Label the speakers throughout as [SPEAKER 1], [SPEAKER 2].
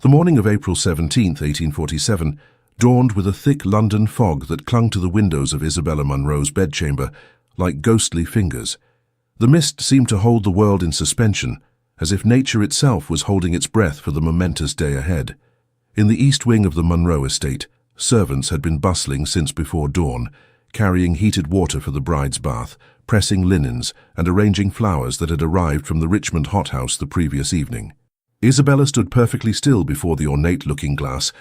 [SPEAKER 1] The morning of April 17, 1847, dawned with a thick London fog that clung to the windows of Isabella Munro's bedchamber like ghostly fingers. The mist seemed to hold the world in suspension, as if nature itself was holding its breath for the momentous day ahead. In the east wing of the Munro estate, servants had been bustling since before dawn, carrying heated water for the bride's bath, pressing linens, and arranging flowers that had arrived from the Richmond hothouse the previous evening. Isabella stood perfectly still before the ornate looking-glass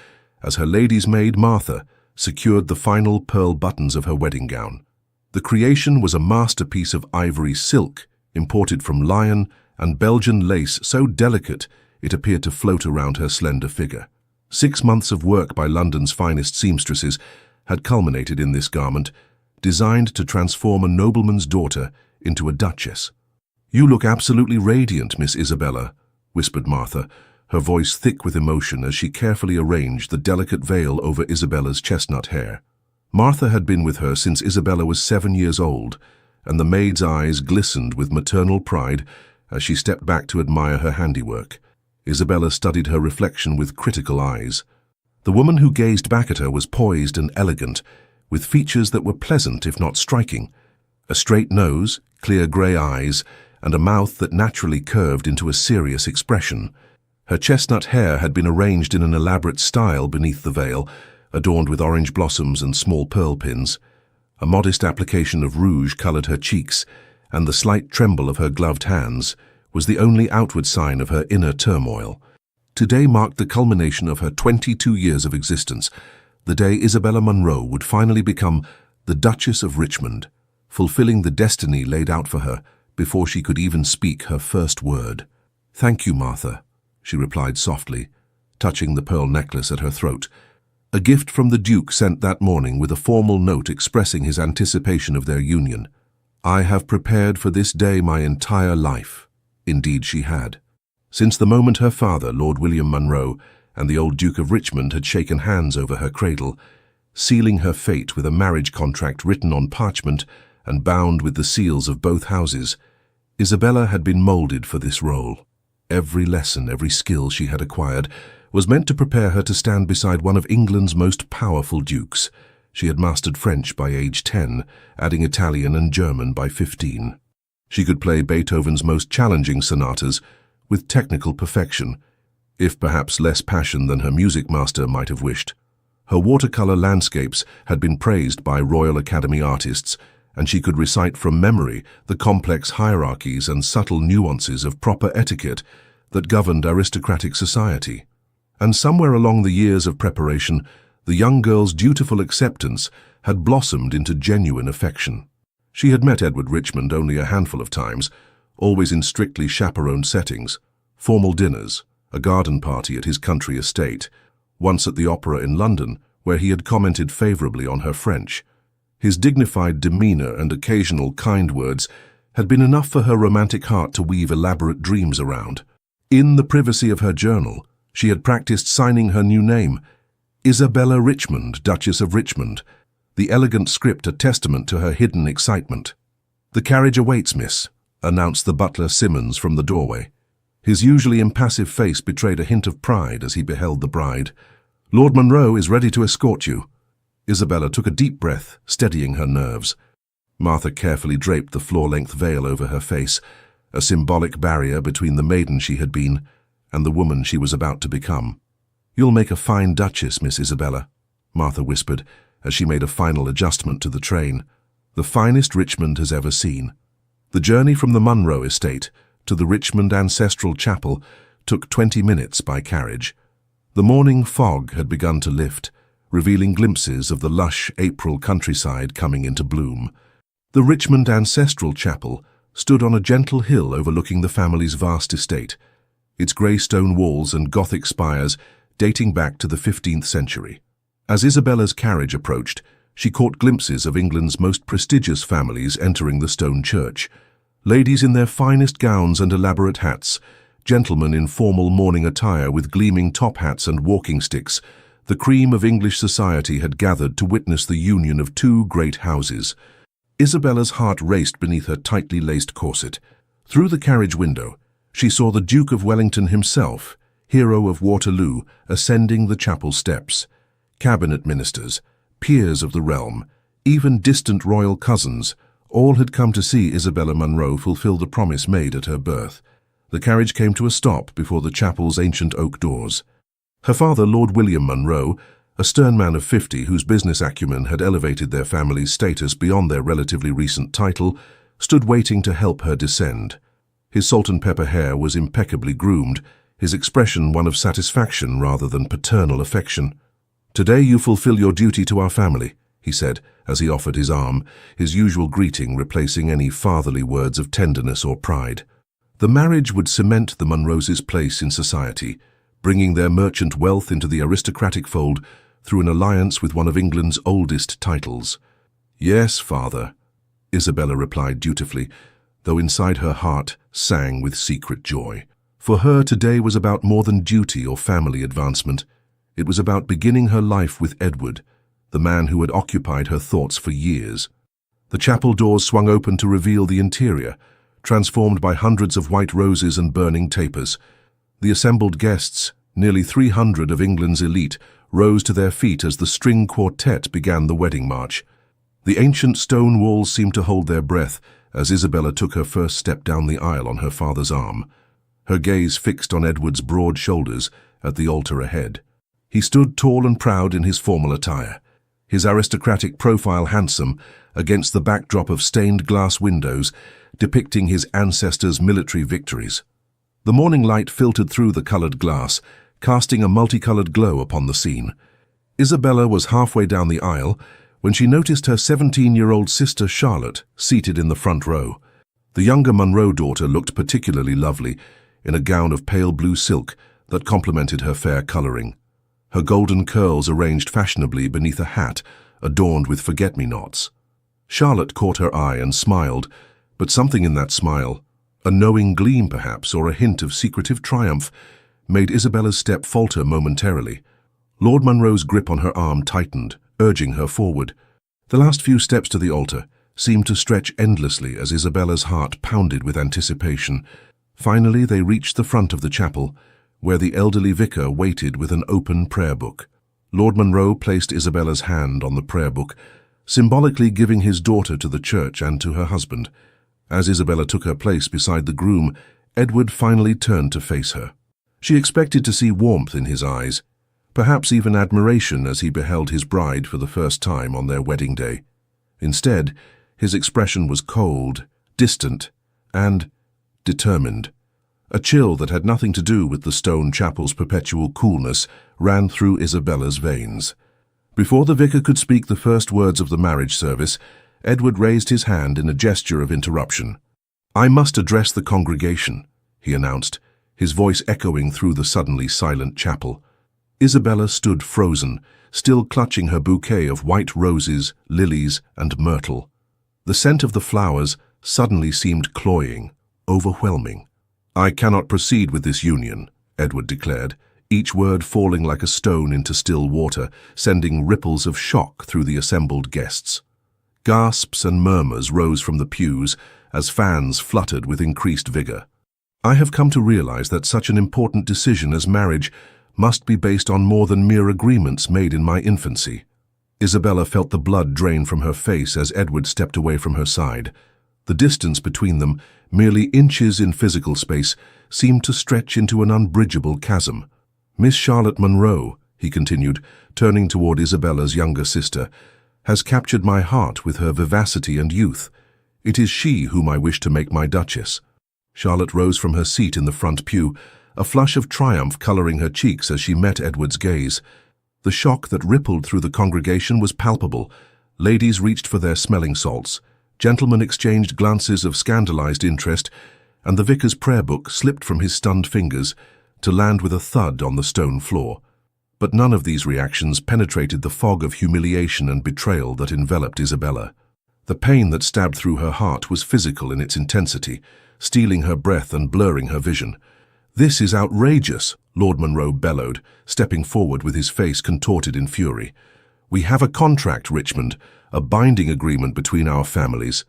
[SPEAKER 1] as her lady's maid, Martha, secured the final pearl buttons of her wedding gown. The creation was a masterpiece of ivory silk, imported from Lyon, and Belgian lace so delicate it appeared to float around her slender figure. 6 months of work by London's finest seamstresses had culminated in this garment, designed to transform a nobleman's daughter into a duchess. "You look absolutely radiant, Miss Isabella," whispered Martha, her voice thick with emotion as she carefully arranged the delicate veil over Isabella's chestnut hair. Martha had been with her since Isabella was 7 years old, and the maid's eyes glistened with maternal pride as she stepped back to admire her handiwork. Isabella studied her reflection with critical eyes. The woman who gazed back at her was poised and elegant, with features that were pleasant if not striking. A straight nose, clear grey eyes, and a mouth that naturally curved into a serious expression. Her chestnut hair had been arranged in an elaborate style beneath the veil, adorned with orange blossoms and small pearl pins. A modest application of rouge coloured her cheeks, and the slight tremble of her gloved hands was the only outward sign of her inner turmoil. Today marked the culmination of her 22 years of existence, the day Isabella Munro would finally become the Duchess of Richmond, fulfilling the destiny laid out for her before she could even speak her first word. "Thank you, Martha," she replied softly, touching the pearl necklace at her throat. A gift from the Duke sent that morning with a formal note expressing his anticipation of their union. "I have prepared for this day my entire life." Indeed she had. Since the moment her father, Lord William Munro, and the old Duke of Richmond had shaken hands over her cradle, sealing her fate with a marriage contract written on parchment and bound with the seals of both houses, Isabella had been moulded for this role. Every lesson, every skill she had acquired was meant to prepare her to stand beside one of England's most powerful dukes. She had mastered French by age 10, adding Italian and German by 15. She could play Beethoven's most challenging sonatas with technical perfection, if perhaps less passion than her music master might have wished. Her watercolor landscapes had been praised by Royal Academy artists, and she could recite from memory the complex hierarchies and subtle nuances of proper etiquette that governed aristocratic society. And somewhere along the years of preparation, the young girl's dutiful acceptance had blossomed into genuine affection. She had met Edward Richmond only a handful of times, always in strictly chaperoned settings, formal dinners, a garden party at his country estate, once at the Opera in London, where he had commented favourably on her French. His dignified demeanour and occasional kind words had been enough for her romantic heart to weave elaborate dreams around. In the privacy of her journal, she had practised signing her new name, Isabella Richmond, Duchess of Richmond, the elegant script a testament to her hidden excitement. "The carriage awaits, miss," announced the butler Simmons from the doorway. His usually impassive face betrayed a hint of pride as he beheld the bride. "Lord Munro is ready to escort you." Isabella took a deep breath, steadying her nerves. Martha carefully draped the floor-length veil over her face, a symbolic barrier between the maiden she had been and the woman she was about to become. "You'll make a fine duchess, Miss Isabella," Martha whispered as she made a final adjustment to the train. "The finest Richmond has ever seen." The journey from the Munro estate to the Richmond Ancestral Chapel took 20 minutes by carriage. The morning fog had begun to lift, revealing glimpses of the lush April countryside coming into bloom. The Richmond Ancestral Chapel stood on a gentle hill overlooking the family's vast estate, its grey stone walls and Gothic spires dating back to the 15th century. As Isabella's carriage approached, she caught glimpses of England's most prestigious families entering the stone church. Ladies in their finest gowns and elaborate hats, gentlemen in formal morning attire with gleaming top hats and walking sticks, the cream of English society had gathered to witness the union of two great houses. Isabella's heart raced beneath her tightly laced corset. Through the carriage window, she saw the Duke of Wellington himself, hero of Waterloo, ascending the chapel steps. Cabinet ministers, peers of the realm, even distant royal cousins, all had come to see Isabella Munro fulfill the promise made at her birth. The carriage came to a stop before the chapel's ancient oak doors. Her father, Lord William Munro, a stern man of 50 whose business acumen had elevated their family's status beyond their relatively recent title, stood waiting to help her descend. His salt-and-pepper hair was impeccably groomed, his expression one of satisfaction rather than paternal affection. "Today you fulfill your duty to our family," he said, as he offered his arm, his usual greeting replacing any fatherly words of tenderness or pride. The marriage would cement the Munros' place in society, bringing their merchant wealth into the aristocratic fold through an alliance with one of England's oldest titles. "Yes, father," Isabella replied dutifully, though inside her heart sang with secret joy. For her, today was about more than duty or family advancement. It was about beginning her life with Edward, the man who had occupied her thoughts for years. The chapel doors swung open to reveal the interior, transformed by hundreds of white roses and burning tapers. The assembled guests, nearly 300 of England's elite, rose to their feet as the string quartet began the wedding march. The ancient stone walls seemed to hold their breath as Isabella took her first step down the aisle on her father's arm, her gaze fixed on Edward's broad shoulders at the altar ahead. He stood tall and proud in his formal attire, his aristocratic profile handsome against the backdrop of stained glass windows depicting his ancestors' military victories. The morning light filtered through the colored glass, casting a multicolored glow upon the scene. Isabella was halfway down the aisle when she noticed her 17-year-old sister Charlotte seated in the front row. The younger Munro daughter looked particularly lovely in a gown of pale blue silk that complemented her fair coloring, her golden curls arranged fashionably beneath a hat adorned with forget-me-nots. Charlotte caught her eye and smiled, but something in that smile, a knowing gleam perhaps, or a hint of secretive triumph, made Isabella's step falter momentarily. Lord Munro's grip on her arm tightened, urging her forward. The last few steps to the altar seemed to stretch endlessly as Isabella's heart pounded with anticipation. Finally, they reached the front of the chapel, where the elderly vicar waited with an open prayer book. Lord Munro placed Isabella's hand on the prayer book, symbolically giving his daughter to the church and to her husband. As Isabella took her place beside the groom, Edward finally turned to face her. She expected to see warmth in his eyes, perhaps even admiration as he beheld his bride for the first time on their wedding day. Instead, his expression was cold, distant, and determined. A chill that had nothing to do with the stone chapel's perpetual coolness ran through Isabella's veins. Before the vicar could speak the first words of the marriage service, Edward raised his hand in a gesture of interruption. "I must address the congregation," he announced, his voice echoing through the suddenly silent chapel. Isabella stood frozen, still clutching her bouquet of white roses, lilies, and myrtle. The scent of the flowers suddenly seemed cloying, overwhelming. "I cannot proceed with this union," Edward declared, each word falling like a stone into still water, sending ripples of shock through the assembled guests. Gasps and murmurs rose from the pews as fans fluttered with increased vigor. "I have come to realize that such an important decision as marriage must be based on more than mere agreements made in my infancy." Isabella felt the blood drain from her face as Edward stepped away from her side. The distance between them, merely inches in physical space, seemed to stretch into an unbridgeable chasm. "Miss Charlotte Munro," he continued, turning toward Isabella's younger sister, "has captured my heart with her vivacity and youth. It is she whom I wish to make my duchess." Charlotte rose from her seat in the front pew, a flush of triumph coloring her cheeks as she met Edward's gaze. The shock that rippled through the congregation was palpable. Ladies reached for their smelling salts, gentlemen exchanged glances of scandalized interest, and the vicar's prayer book slipped from his stunned fingers to land with a thud on the stone floor. But none of these reactions penetrated the fog of humiliation and betrayal that enveloped Isabella. The pain that stabbed through her heart was physical in its intensity, stealing her breath and blurring her vision. "This is outrageous," Lord Munro bellowed, stepping forward with his face contorted in fury. "We have a contract, Richmond, a binding agreement between our families.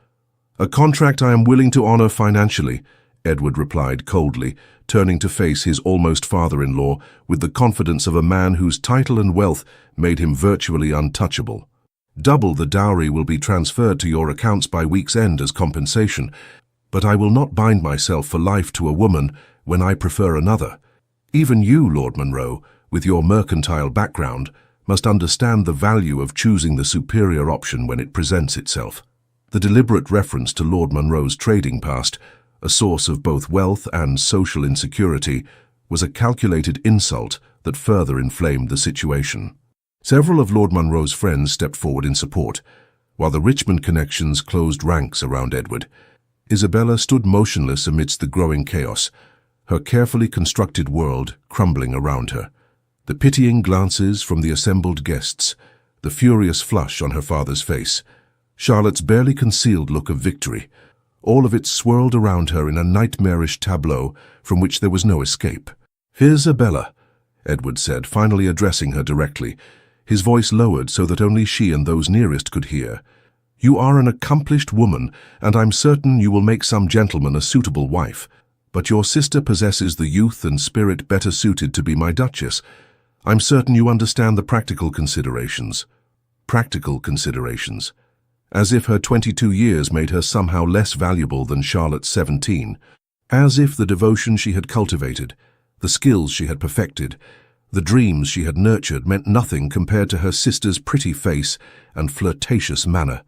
[SPEAKER 1] A contract I am willing to honor financially. Edward replied coldly, turning to face his almost father-in-law with the confidence of a man whose title and wealth made him virtually untouchable. Double the dowry will be transferred to your accounts by week's end as compensation, but I will not bind myself for life to a woman when I prefer another. Even you, Lord Monroe, with your mercantile background, must understand the value of choosing the superior option when it presents itself. The deliberate reference to Lord Monroe's trading past, a source of both wealth and social insecurity, was a calculated insult that further inflamed the situation. Several of Lord Monroe's friends stepped forward in support, while the Richmond connections closed ranks around Edward. Isabella stood motionless amidst the growing chaos, her carefully constructed world crumbling around her. The pitying glances from the assembled guests, the furious flush on her father's face, Charlotte's barely concealed look of victory, all of it swirled around her in a nightmarish tableau from which there was no escape. "Isabella," Edward said, finally addressing her directly, his voice lowered so that only she and those nearest could hear. "You are an accomplished woman, and I'm certain you will make some gentleman a suitable wife. But your sister possesses the youth and spirit better suited to be my Duchess. I'm certain you understand the practical considerations." Practical considerations. As if her 22 years made her somehow less valuable than Charlotte's 17. As if the devotion she had cultivated, the skills she had perfected, the dreams she had nurtured meant nothing compared to her sister's pretty face and flirtatious manner.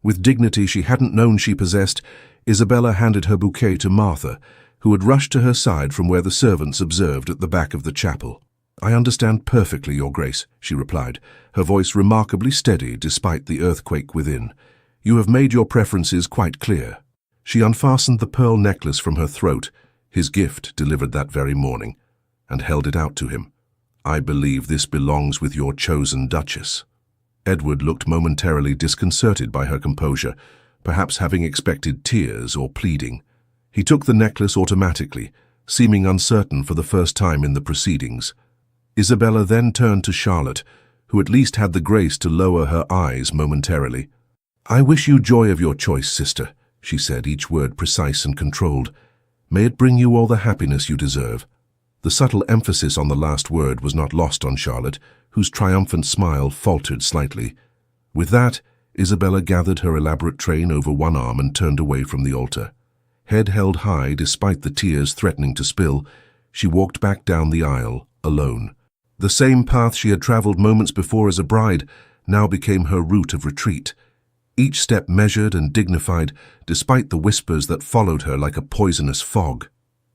[SPEAKER 1] With dignity she hadn't known she possessed, Isabella handed her bouquet to Martha, who had rushed to her side from where the servants observed at the back of the chapel. "I understand perfectly, Your Grace," she replied, her voice remarkably steady despite the earthquake within. "You have made your preferences quite clear." She unfastened the pearl necklace from her throat, his gift delivered that very morning, and held it out to him. "I believe this belongs with your chosen Duchess." Edward looked momentarily disconcerted by her composure, perhaps having expected tears or pleading. He took the necklace automatically, seeming uncertain for the first time in the proceedings. Isabella then turned to Charlotte, who at least had the grace to lower her eyes momentarily. "I wish you joy of your choice, sister," she said, each word precise and controlled. "May it bring you all the happiness you deserve." The subtle emphasis on the last word was not lost on Charlotte, whose triumphant smile faltered slightly. With that, Isabella gathered her elaborate train over one arm and turned away from the altar. Head held high despite the tears threatening to spill, she walked back down the aisle, alone. The same path she had traveled moments before as a bride now became her route of retreat. Each step measured and dignified, despite the whispers that followed her like a poisonous fog.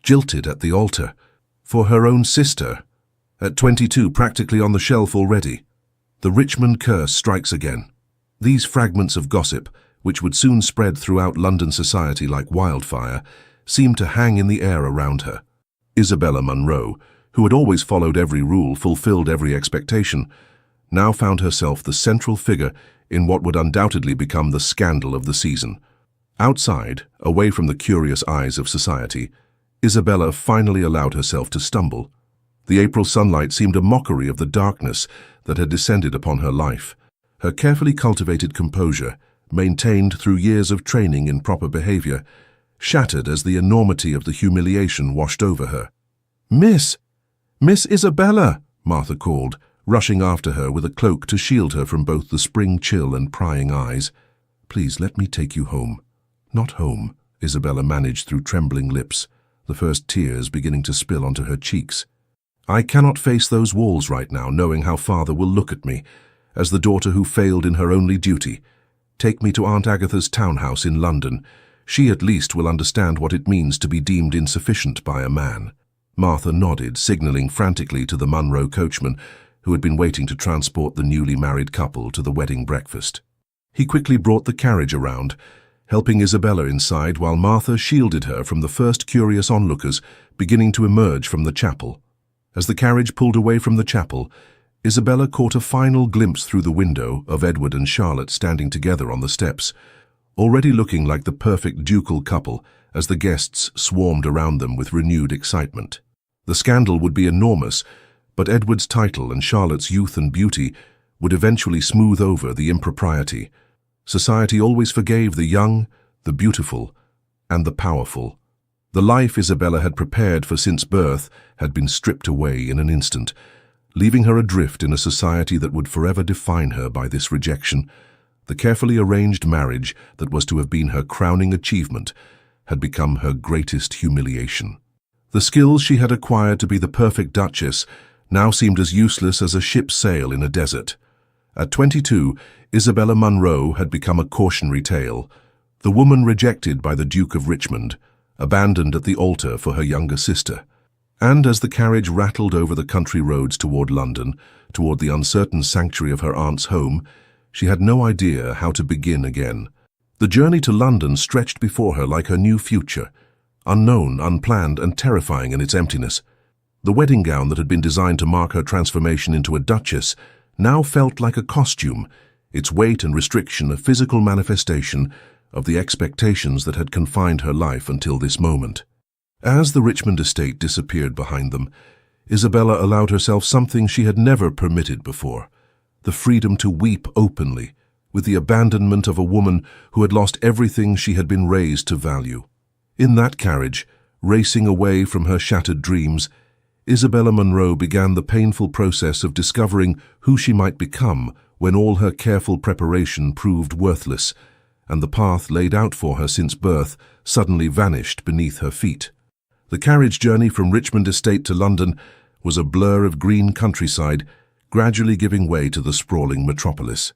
[SPEAKER 1] Jilted at the altar. For her own sister. At 22, practically on the shelf already. The Richmond curse strikes again. These fragments of gossip, which would soon spread throughout London society like wildfire, seemed to hang in the air around her. Isabella Monroe, who had always followed every rule, fulfilled every expectation, now found herself the central figure in what would undoubtedly become the scandal of the season. Outside, away from the curious eyes of society, Isabella finally allowed herself to stumble. The April sunlight seemed a mockery of the darkness that had descended upon her life. Her carefully cultivated composure, maintained through years of training in proper behavior, shattered as the enormity of the humiliation washed over her. "Miss Isabella," Martha called, rushing after her with a cloak to shield her from both the spring chill and prying eyes. "Please let me take you home." "Not home," Isabella managed through trembling lips, the first tears beginning to spill onto her cheeks. "I cannot face those walls right now, knowing how Father will look at me, as the daughter who failed in her only duty. Take me to Aunt Agatha's townhouse in London. She at least will understand what it means to be deemed insufficient by a man." Martha nodded, signaling frantically to the Monroe coachman, who had been waiting to transport the newly married couple to the wedding breakfast. He quickly brought the carriage around, helping Isabella inside while Martha shielded her from the first curious onlookers beginning to emerge from the chapel. As the carriage pulled away from the chapel, Isabella caught a final glimpse through the window of Edward and Charlotte standing together on the steps, already looking like the perfect ducal couple as the guests swarmed around them with renewed excitement. The scandal would be enormous, but Edward's title and Charlotte's youth and beauty would eventually smooth over the impropriety. Society always forgave the young, the beautiful, and the powerful. The life Isabella had prepared for since birth had been stripped away in an instant, leaving her adrift in a society that would forever define her by this rejection. The carefully arranged marriage that was to have been her crowning achievement had become her greatest humiliation. The skills she had acquired to be the perfect duchess now seemed as useless as a ship's sail in a desert. At 22, Isabella Munro had become a cautionary tale, the woman rejected by the Duke of Richmond, abandoned at the altar for her younger sister. And as the carriage rattled over the country roads toward London, toward the uncertain sanctuary of her aunt's home, she had no idea how to begin again. The journey to London stretched before her like her new future, unknown, unplanned, and terrifying in its emptiness. The wedding gown that had been designed to mark her transformation into a duchess now felt like a costume, its weight and restriction a physical manifestation of the expectations that had confined her life until this moment. As the Richmond estate disappeared behind them, Isabella allowed herself something she had never permitted before, the freedom to weep openly, with the abandonment of a woman who had lost everything she had been raised to value. In that carriage, racing away from her shattered dreams, Isabella Munro began the painful process of discovering who she might become when all her careful preparation proved worthless, and the path laid out for her since birth suddenly vanished beneath her feet. The carriage journey from Richmond Estate to London was a blur of green countryside, gradually giving way to the sprawling metropolis.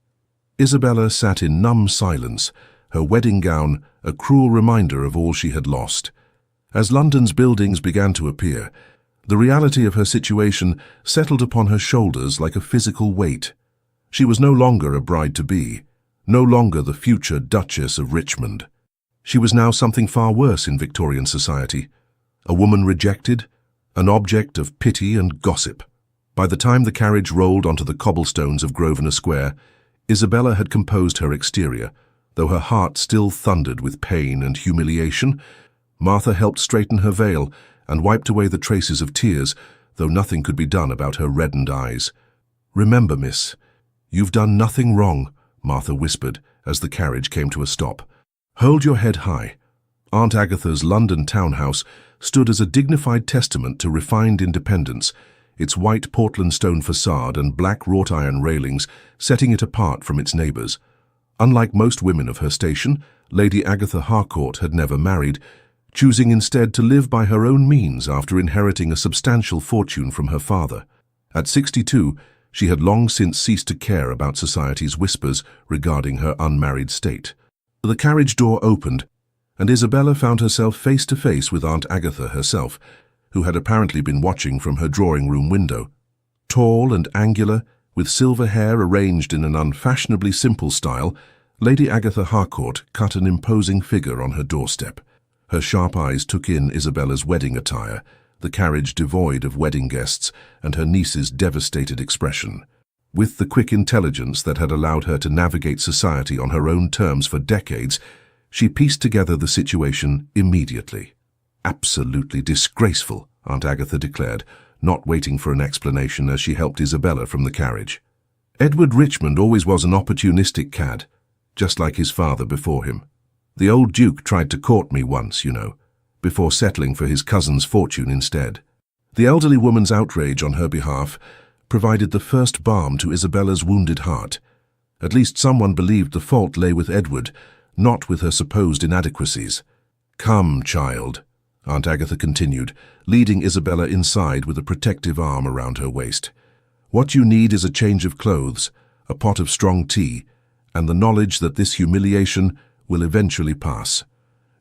[SPEAKER 1] Isabella sat in numb silence, her wedding gown a cruel reminder of all she had lost. As London's buildings began to appear, the reality of her situation settled upon her shoulders like a physical weight. She was no longer a bride-to-be, no longer the future Duchess of Richmond. She was now something far worse in Victorian society, a woman rejected, an object of pity and gossip. By the time the carriage rolled onto the cobblestones of Grosvenor Square, Isabella had composed her exterior, though her heart still thundered with pain and humiliation. Martha helped straighten her veil and wiped away the traces of tears, though nothing could be done about her reddened eyes. "Remember, miss, you've done nothing wrong," Martha whispered as the carriage came to a stop. "Hold your head high." Aunt Agatha's London townhouse stood as a dignified testament to refined independence, its white Portland stone facade and black wrought iron railings setting it apart from its neighbours. Unlike most women of her station, Lady Agatha Harcourt had never married, choosing instead to live by her own means after inheriting a substantial fortune from her father. At 62, she had long since ceased to care about society's whispers regarding her unmarried state. The carriage door opened, and Isabella found herself face to face with Aunt Agatha herself, who had apparently been watching from her drawing-room window. Tall and angular, with silver hair arranged in an unfashionably simple style, Lady Agatha Harcourt cut an imposing figure on her doorstep. Her sharp eyes took in Isabella's wedding attire, the carriage devoid of wedding guests, and her niece's devastated expression. With the quick intelligence that had allowed her to navigate society on her own terms for decades, she pieced together the situation immediately. "Absolutely disgraceful," Aunt Agatha declared, not waiting for an explanation as she helped Isabella from the carriage. "Edward Richmond always was an opportunistic cad, just like his father before him. The old Duke tried to court me once, you know, before settling for his cousin's fortune instead." The elderly woman's outrage on her behalf provided the first balm to Isabella's wounded heart. At least someone believed the fault lay with Edward, not with her supposed inadequacies. "Come, child," Aunt Agatha continued, leading Isabella inside with a protective arm around her waist. "What you need is a change of clothes, a pot of strong tea, and the knowledge that this humiliation will eventually pass.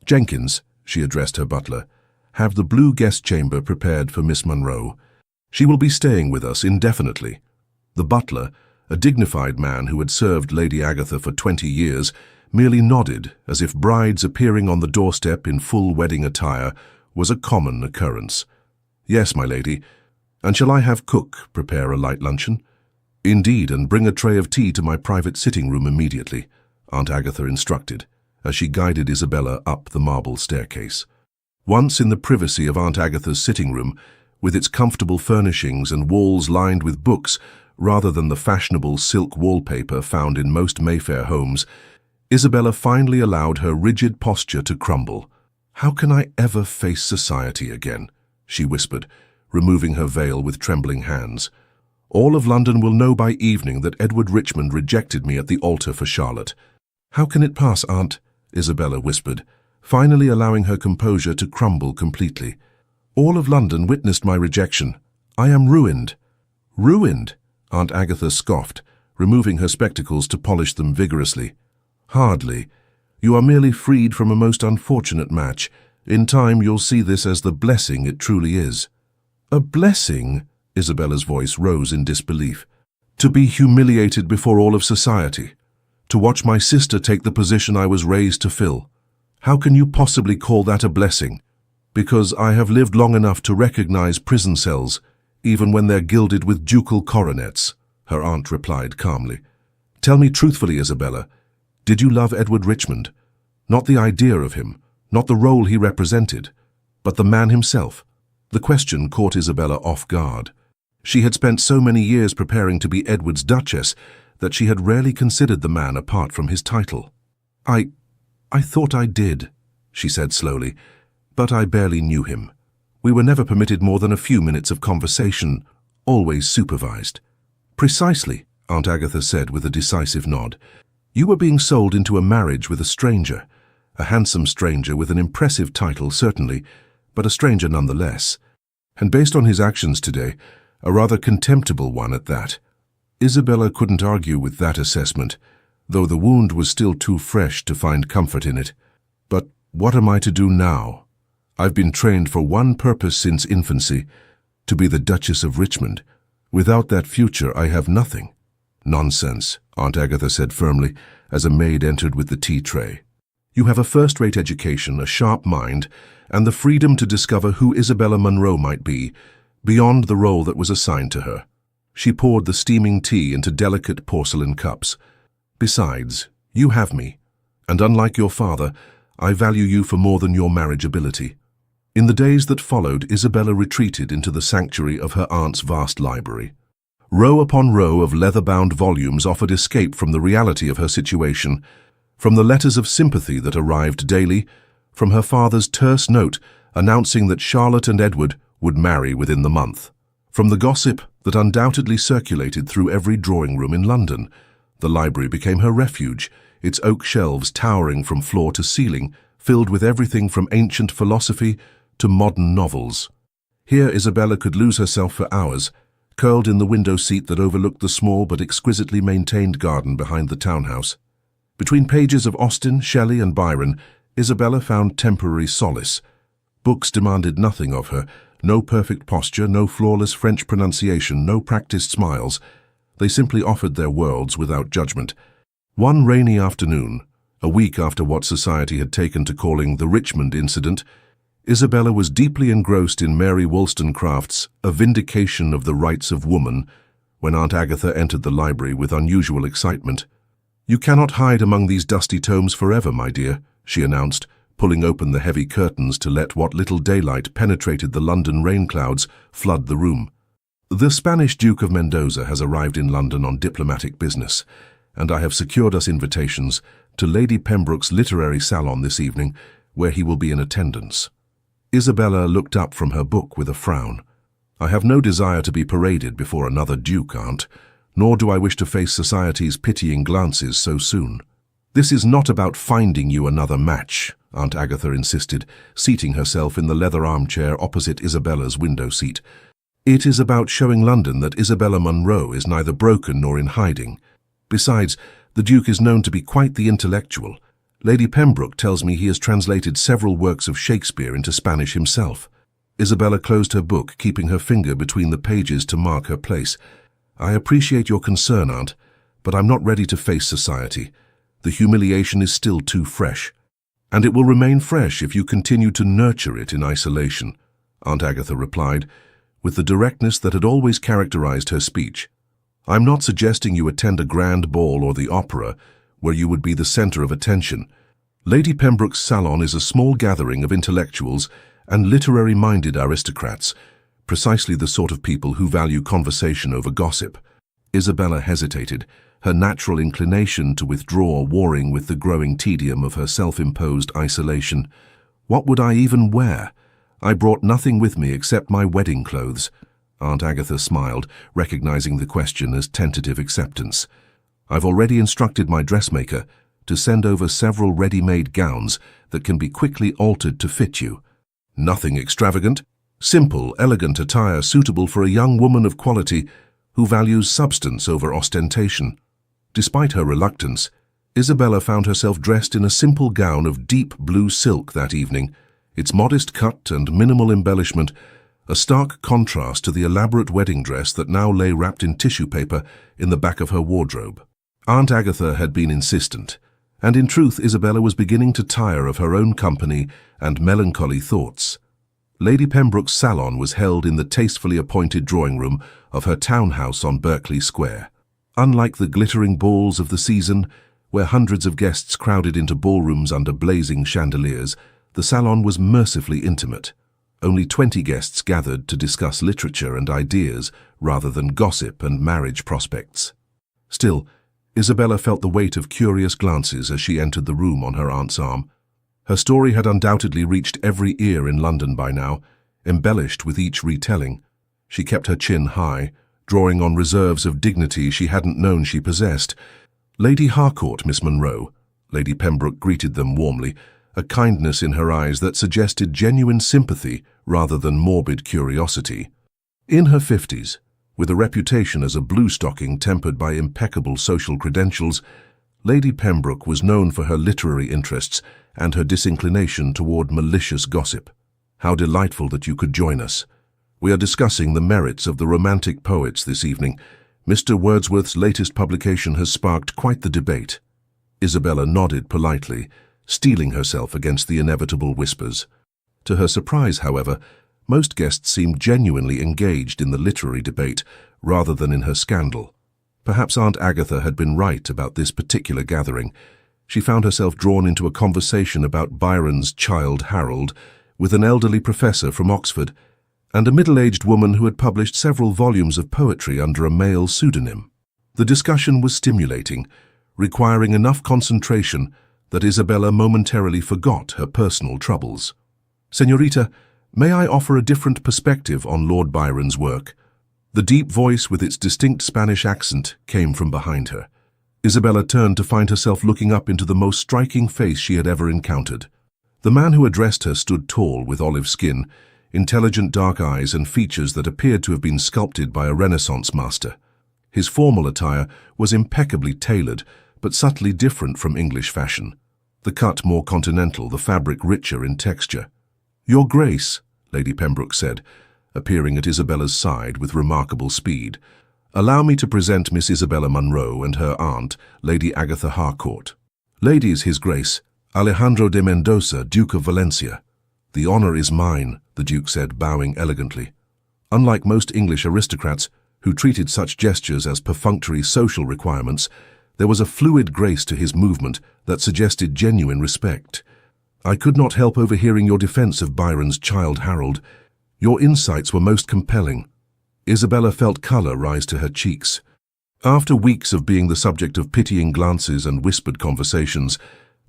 [SPEAKER 1] Jenkins," she addressed her butler, "have the blue guest chamber prepared for Miss Munro. She will be staying with us indefinitely." The butler, a dignified man who had served Lady Agatha for 20 years, merely nodded as if brides appearing on the doorstep in full wedding attire was a common occurrence. "Yes, my lady. And shall I have cook prepare a light luncheon?" "Indeed, and bring a tray of tea to my private sitting room immediately," Aunt Agatha instructed, as she guided Isabella up the marble staircase. Once in the privacy of Aunt Agatha's sitting room, with its comfortable furnishings and walls lined with books rather than the fashionable silk wallpaper found in most Mayfair homes, Isabella finally allowed her rigid posture to crumble. "How can I ever face society again?" she whispered, removing her veil with trembling hands. "All of London will know by evening that Edward Richmond rejected me at the altar for Charlotte." "How can it pass, Aunt?" Isabella whispered, finally allowing her composure to crumble completely. "All of London witnessed my rejection. I am ruined." "Ruined?" Aunt Agatha scoffed, removing her spectacles to polish them vigorously. "Hardly. You are merely freed from a most unfortunate match. In time you'll see this as the blessing it truly is." "A blessing?" Isabella's voice rose in disbelief. "To be humiliated before all of society. To watch my sister take the position I was raised to fill. How can you possibly call that a blessing?" "Because I have lived long enough to recognize prison cells, even when they're gilded with ducal coronets," her aunt replied calmly. "Tell me truthfully, Isabella, did you love Edward Richmond? Not the idea of him, not the role he represented, but the man himself." The question caught Isabella off guard. She had spent so many years preparing to be Edward's Duchess that she had rarely considered the man apart from his title. I thought I did," she said slowly, "but I barely knew him. We were never permitted more than a few minutes of conversation, always supervised." "Precisely," Aunt Agatha said with a decisive nod. "You were being sold into a marriage with a stranger, a handsome stranger with an impressive title, certainly, but a stranger nonetheless. And based on his actions today, a rather contemptible one at that." Isabella couldn't argue with that assessment, though the wound was still too fresh to find comfort in it. "But what am I to do now? I've been trained for one purpose since infancy, to be the Duchess of Richmond. Without that future, I have nothing." "Nonsense," Aunt Agatha said firmly, as a maid entered with the tea tray. "You have a first-rate education, a sharp mind, and the freedom to discover who Isabella Munro might be, beyond the role that was assigned to her." She poured the steaming tea into delicate porcelain cups. "Besides, you have me, and unlike your father, I value you for more than your marriage ability." In the days that followed, Isabella retreated into the sanctuary of her aunt's vast library. Row upon row of leather-bound volumes offered escape from the reality of her situation, from the letters of sympathy that arrived daily, from her father's terse note announcing that Charlotte and Edward would marry within the month, from the gossip that undoubtedly circulated through every drawing-room in London. The library became her refuge, its oak shelves towering from floor to ceiling, filled with everything from ancient philosophy to modern novels. Here Isabella could lose herself for hours, curled in the window seat that overlooked the small but exquisitely maintained garden behind the townhouse. Between pages of Austen, Shelley, and Byron, Isabella found temporary solace. Books demanded nothing of her, no perfect posture, no flawless French pronunciation, no practiced smiles. They simply offered their worlds without judgment. One rainy afternoon, a week after what society had taken to calling the Richmond incident, Isabella was deeply engrossed in Mary Wollstonecraft's A Vindication of the Rights of Woman when Aunt Agatha entered the library with unusual excitement. "You cannot hide among these dusty tomes forever, my dear," she announced, pulling open the heavy curtains to let what little daylight penetrated the London rain clouds flood the room. "The Spanish Duke of Mendoza has arrived in London on diplomatic business, and I have secured us invitations to Lady Pembroke's literary salon this evening, where he will be in attendance." Isabella looked up from her book with a frown. "I have no desire to be paraded before another duke, Aunt, nor do I wish to face society's pitying glances so soon." "This is not about finding you another match," Aunt Agatha insisted, seating herself in the leather armchair opposite Isabella's window seat. "It is about showing London that Isabella Munro is neither broken nor in hiding. Besides, the Duke is known to be quite the intellectual. Lady Pembroke tells me he has translated several works of Shakespeare into Spanish himself." Isabella closed her book, keeping her finger between the pages to mark her place. "I appreciate your concern, Aunt, but I'm not ready to face society. The humiliation is still too fresh. And it will remain fresh if you continue to nurture it in isolation," Aunt Agatha replied, with the directness that had always characterized her speech. "I'm not suggesting you attend a grand ball or the opera, where you would be the center of attention. Lady Pembroke's salon is a small gathering of intellectuals and literary-minded aristocrats, precisely the sort of people who value conversation over gossip." Isabella hesitated, her natural inclination to withdraw warring with the growing tedium of her self-imposed isolation. What would I even wear? I brought nothing with me except my wedding clothes. Aunt Agatha smiled, recognizing the question as tentative acceptance. I've already instructed my dressmaker to send over several ready-made gowns that can be quickly altered to fit you. Nothing extravagant, simple, elegant attire suitable for a young woman of quality who values substance over ostentation. Despite her reluctance, Isabella found herself dressed in a simple gown of deep blue silk that evening, its modest cut and minimal embellishment a stark contrast to the elaborate wedding dress that now lay wrapped in tissue paper in the back of her wardrobe. Aunt Agatha had been insistent, and in truth Isabella was beginning to tire of her own company and melancholy thoughts. Lady Pembroke's salon was held in the tastefully appointed drawing-room of her townhouse on Berkeley Square. Unlike the glittering balls of the season, where hundreds of guests crowded into ballrooms under blazing chandeliers, the salon was mercifully intimate. Only 20 guests gathered to discuss literature and ideas rather than gossip and marriage prospects. Still, Isabella felt the weight of curious glances as she entered the room on her aunt's arm. Her story had undoubtedly reached every ear in London by now, embellished with each retelling. She kept her chin high, drawing on reserves of dignity she hadn't known she possessed. Lady Harcourt, Miss Munro. Lady Pembroke greeted them warmly, a kindness in her eyes that suggested genuine sympathy rather than morbid curiosity. In her 50s, with a reputation as a blue-stocking tempered by impeccable social credentials, Lady Pembroke was known for her literary interests and her disinclination toward malicious gossip. How delightful that you could join us. We are discussing the merits of the Romantic poets this evening. Mr. Wordsworth's latest publication has sparked quite the debate. Isabella nodded politely, steeling herself against the inevitable whispers. To her surprise, however, most guests seemed genuinely engaged in the literary debate rather than in her scandal. Perhaps Aunt Agatha had been right about this particular gathering. She found herself drawn into a conversation about Byron's Childe Harold with an elderly professor from Oxford and a middle-aged woman who had published several volumes of poetry under a male pseudonym. The discussion was stimulating, requiring enough concentration that Isabella momentarily forgot her personal troubles. "Señorita, may I offer a different perspective on Lord Byron's work?" The deep voice with its distinct Spanish accent came from behind her. Isabella turned to find herself looking up into the most striking face she had ever encountered. The man who addressed her stood tall with olive skin, intelligent dark eyes and features that appeared to have been sculpted by a Renaissance master. His formal attire was impeccably tailored, but subtly different from English fashion. The cut more continental, the fabric richer in texture. "Your Grace," Lady Pembroke said, appearing at Isabella's side with remarkable speed, "allow me to present Miss Isabella Munro and her aunt, Lady Agatha Harcourt. Ladies, His Grace, Alejandro de Mendoza, Duke of Valencia." "The honor is mine," the Duke said, bowing elegantly. Unlike most English aristocrats, who treated such gestures as perfunctory social requirements, there was a fluid grace to his movement that suggested genuine respect. "I could not help overhearing your defense of Byron's Childe Harold. Your insights were most compelling." Isabella felt color rise to her cheeks. After weeks of being the subject of pitying glances and whispered conversations,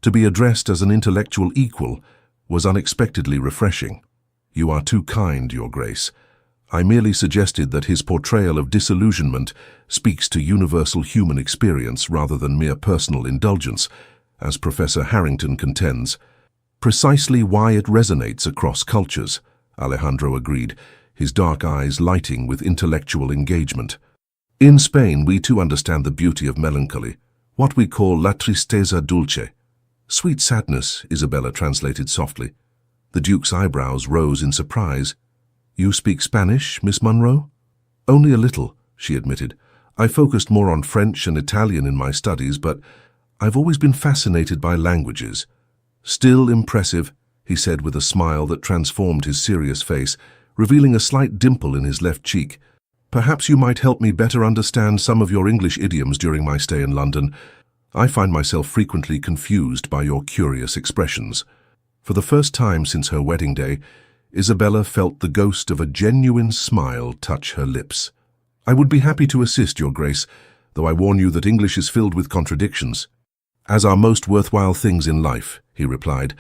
[SPEAKER 1] to be addressed as an intellectual equal was unexpectedly refreshing. "You are too kind, Your Grace. I merely suggested that his portrayal of disillusionment speaks to universal human experience rather than mere personal indulgence, as Professor Harrington contends. Precisely why it resonates across cultures," Alejandro agreed, his dark eyes lighting with intellectual engagement. "In Spain, we too understand the beauty of melancholy, what we call la tristeza dulce." "Sweet sadness," Isabella translated softly. The Duke's eyebrows rose in surprise. "You speak Spanish, Miss Munro?" "Only a little," she admitted. "I focused more on French and Italian in my studies, but I've always been fascinated by languages." "Still impressive," he said with a smile that transformed his serious face, revealing a slight dimple in his left cheek. "Perhaps you might help me better understand some of your English idioms during my stay in London. I find myself frequently confused by your curious expressions." For the first time since her wedding day, Isabella felt the ghost of a genuine smile touch her lips. "I would be happy to assist, Your Grace, though I warn you that English is filled with contradictions." "As are most worthwhile things in life," he replied,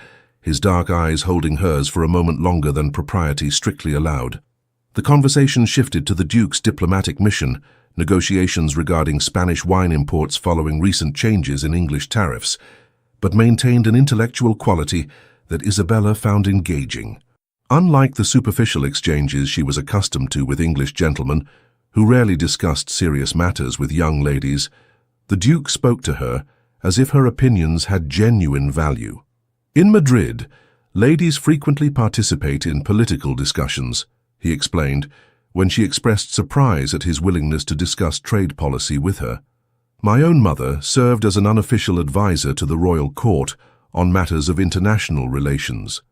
[SPEAKER 1] his dark eyes holding hers for a moment longer than propriety strictly allowed. The conversation shifted to the Duke's diplomatic mission, negotiations regarding Spanish wine imports following recent changes in English tariffs, but maintained an intellectual quality that Isabella found engaging. Unlike the superficial exchanges she was accustomed to with English gentlemen, who rarely discussed serious matters with young ladies, the Duke spoke to her as if her opinions had genuine value. In Madrid, ladies frequently participate in political discussions, he explained, when she expressed surprise at his willingness to discuss trade policy with her. My own mother served as an unofficial advisor to the royal court on matters of international relations.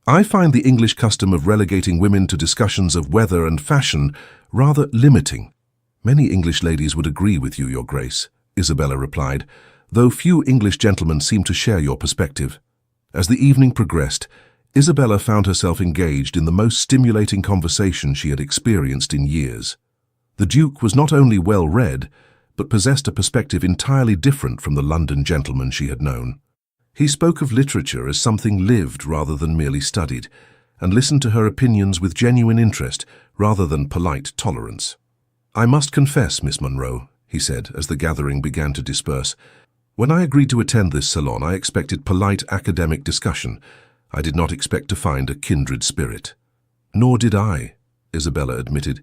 [SPEAKER 1] I find the English custom of relegating women to discussions of weather and fashion rather limiting. Many English ladies would agree with you, Your Grace, Isabella replied, though few English gentlemen seem to share your perspective. As the evening progressed, Isabella found herself engaged in the most stimulating conversation she had experienced in years. The Duke was not only well-read, but possessed a perspective entirely different from the London gentleman she had known. He spoke of literature as something lived rather than merely studied, and listened to her opinions with genuine interest rather than polite tolerance. I must confess, Miss Munro, he said as the gathering began to disperse, when I agreed to attend this salon, I expected polite academic discussion. I did not expect to find a kindred spirit. Nor did I, Isabella admitted.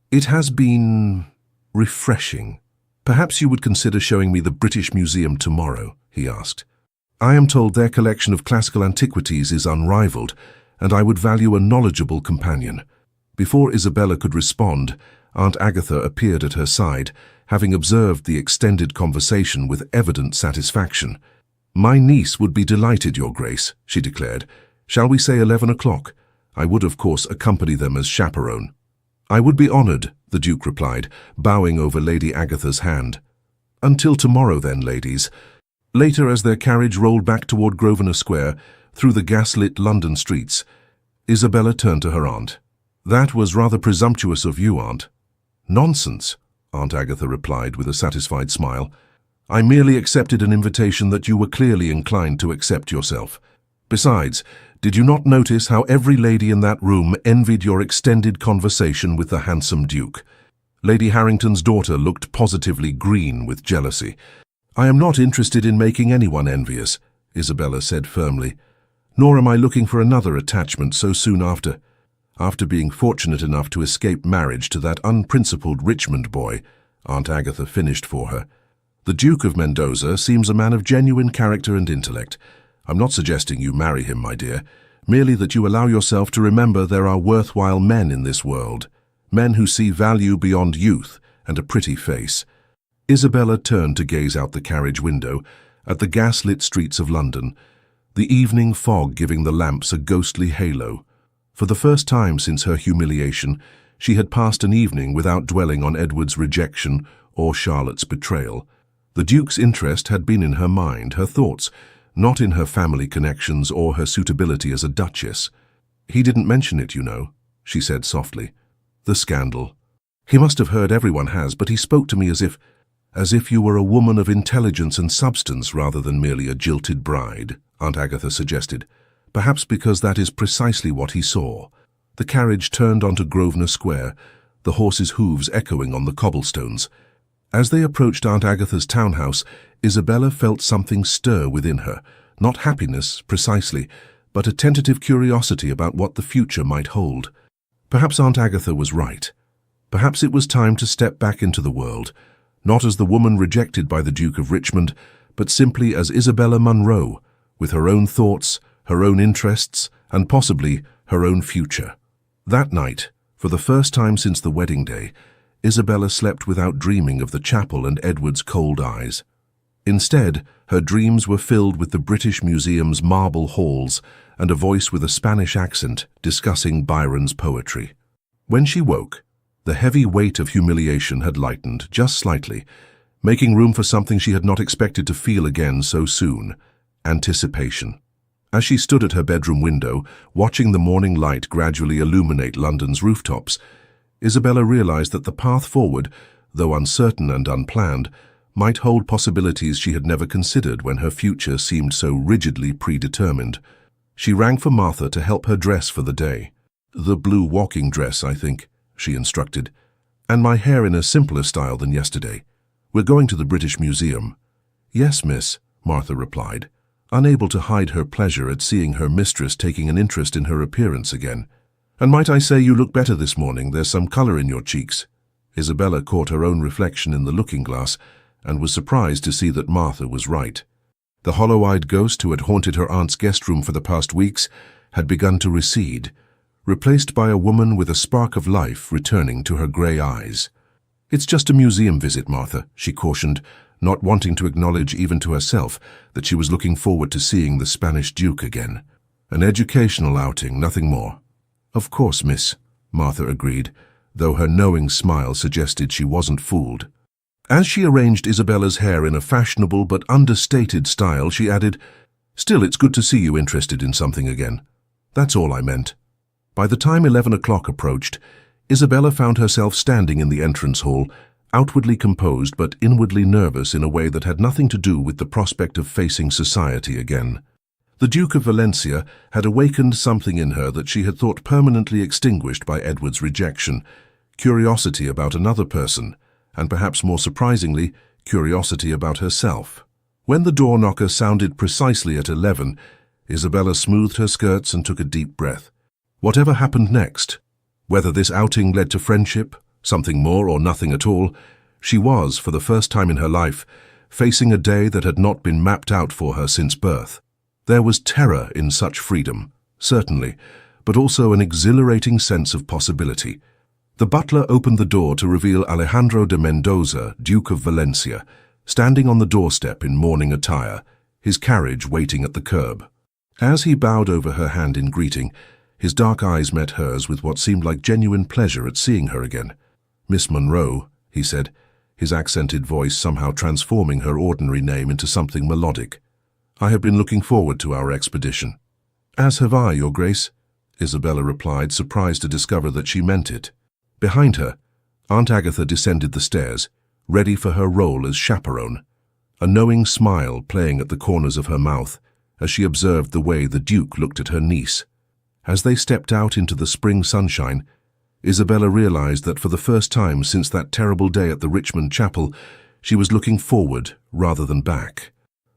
[SPEAKER 1] It has been refreshing. Perhaps you would consider showing me the British Museum tomorrow, he asked. I am told their collection of classical antiquities is unrivaled, and I would value a knowledgeable companion. Before Isabella could respond, Aunt Agatha appeared at her side, having observed the extended conversation with evident satisfaction. My niece would be delighted, Your Grace, she declared. Shall we say 11 o'clock? I would, of course, accompany them as chaperone. I would be honored, the Duke replied, bowing over Lady Agatha's hand. Until tomorrow, then, ladies. Later, as their carriage rolled back toward Grosvenor Square, through the gas-lit London streets, Isabella turned to her aunt. That was rather presumptuous of you, Aunt. Nonsense, Aunt Agatha replied with a satisfied smile. I merely accepted an invitation that you were clearly inclined to accept yourself. Besides, did you not notice how every lady in that room envied your extended conversation with the handsome Duke? Lady Harrington's daughter looked positively green with jealousy. I am not interested in making anyone envious, Isabella said firmly. Nor am I looking for another attachment so soon after. After being fortunate enough to escape marriage to that unprincipled Richmond boy, Aunt Agatha finished for her. The Duke of Mendoza seems a man of genuine character and intellect. I'm not suggesting you marry him, my dear, merely that you allow yourself to remember there are worthwhile men in this world, men who see value beyond youth and a pretty face. Isabella turned to gaze out the carriage window at the gas-lit streets of London, the evening fog giving the lamps a ghostly halo. For the first time since her humiliation, she had passed an evening without dwelling on Edward's rejection or Charlotte's betrayal. The Duke's interest had been in her mind, her thoughts, not in her family connections or her suitability as a duchess. He didn't mention it, you know, she said softly. The scandal. He must have heard, everyone has, but he spoke to me as if you were a woman of intelligence and substance rather than merely a jilted bride, Aunt Agatha suggested. Perhaps because that is precisely what he saw. The carriage turned onto Grosvenor Square, the horses' hooves echoing on the cobblestones. As they approached Aunt Agatha's townhouse, Isabella felt something stir within her, not happiness, precisely, but a tentative curiosity about what the future might hold. Perhaps Aunt Agatha was right. Perhaps it was time to step back into the world, not as the woman rejected by the Duke of Richmond, but simply as Isabella Munro, with her own thoughts, her own interests, and possibly her own future. That night, for the first time since the wedding day, Isabella slept without dreaming of the chapel and Edward's cold eyes. Instead, her dreams were filled with the British Museum's marble halls and a voice with a Spanish accent discussing Byron's poetry. When she woke, the heavy weight of humiliation had lightened just slightly, making room for something she had not expected to feel again so soon: anticipation. As she stood at her bedroom window, watching the morning light gradually illuminate London's rooftops, Isabella realized that the path forward, though uncertain and unplanned, might hold possibilities she had never considered when her future seemed so rigidly predetermined. She rang for Martha to help her dress for the day. "The blue walking dress, I think," she instructed, "and my hair in a simpler style than yesterday. We're going to the British Museum." "Yes, miss," Martha replied, unable to hide her pleasure at seeing her mistress taking an interest in her appearance again. "And might I say you look better this morning? There's some colour in your cheeks." Isabella caught her own reflection in the looking-glass and was surprised to see that Martha was right. The hollow-eyed ghost who had haunted her aunt's guest room for the past weeks had begun to recede, replaced by a woman with a spark of life returning to her grey eyes. "It's just a museum visit, Martha," she cautioned, not wanting to acknowledge even to herself that she was looking forward to seeing the Spanish Duke again. "An educational outing, nothing more." "Of course, miss," Martha agreed, though her knowing smile suggested she wasn't fooled. As she arranged Isabella's hair in a fashionable but understated style, she added, "Still, it's good to see you interested in something again. That's all I meant." By the time 11 o'clock approached, Isabella found herself standing in the entrance hall, outwardly composed but inwardly nervous in a way that had nothing to do with the prospect of facing society again. The Duke of Valencia had awakened something in her that she had thought permanently extinguished by Edward's rejection: curiosity about another person, and perhaps more surprisingly, curiosity about herself. When the door knocker sounded precisely at 11, Isabella smoothed her skirts and took a deep breath. Whatever happened next, whether this outing led to friendship, something more, or nothing at all, she was, for the first time in her life, facing a day that had not been mapped out for her since birth. There was terror in such freedom, certainly, but also an exhilarating sense of possibility. The butler opened the door to reveal Alejandro de Mendoza, Duke of Valencia, standing on the doorstep in mourning attire, his carriage waiting at the curb. As he bowed over her hand in greeting, his dark eyes met hers with what seemed like genuine pleasure at seeing her again. "Miss Monroe," he said, his accented voice somehow transforming her ordinary name into something melodic. "I have been looking forward to our expedition." "As have I, Your Grace," Isabella replied, surprised to discover that she meant it. Behind her, Aunt Agatha descended the stairs, ready for her role as chaperone, a knowing smile playing at the corners of her mouth as she observed the way the Duke looked at her niece. As they stepped out into the spring sunshine, Isabella realized that for the first time since that terrible day at the Richmond Chapel, she was looking forward rather than back.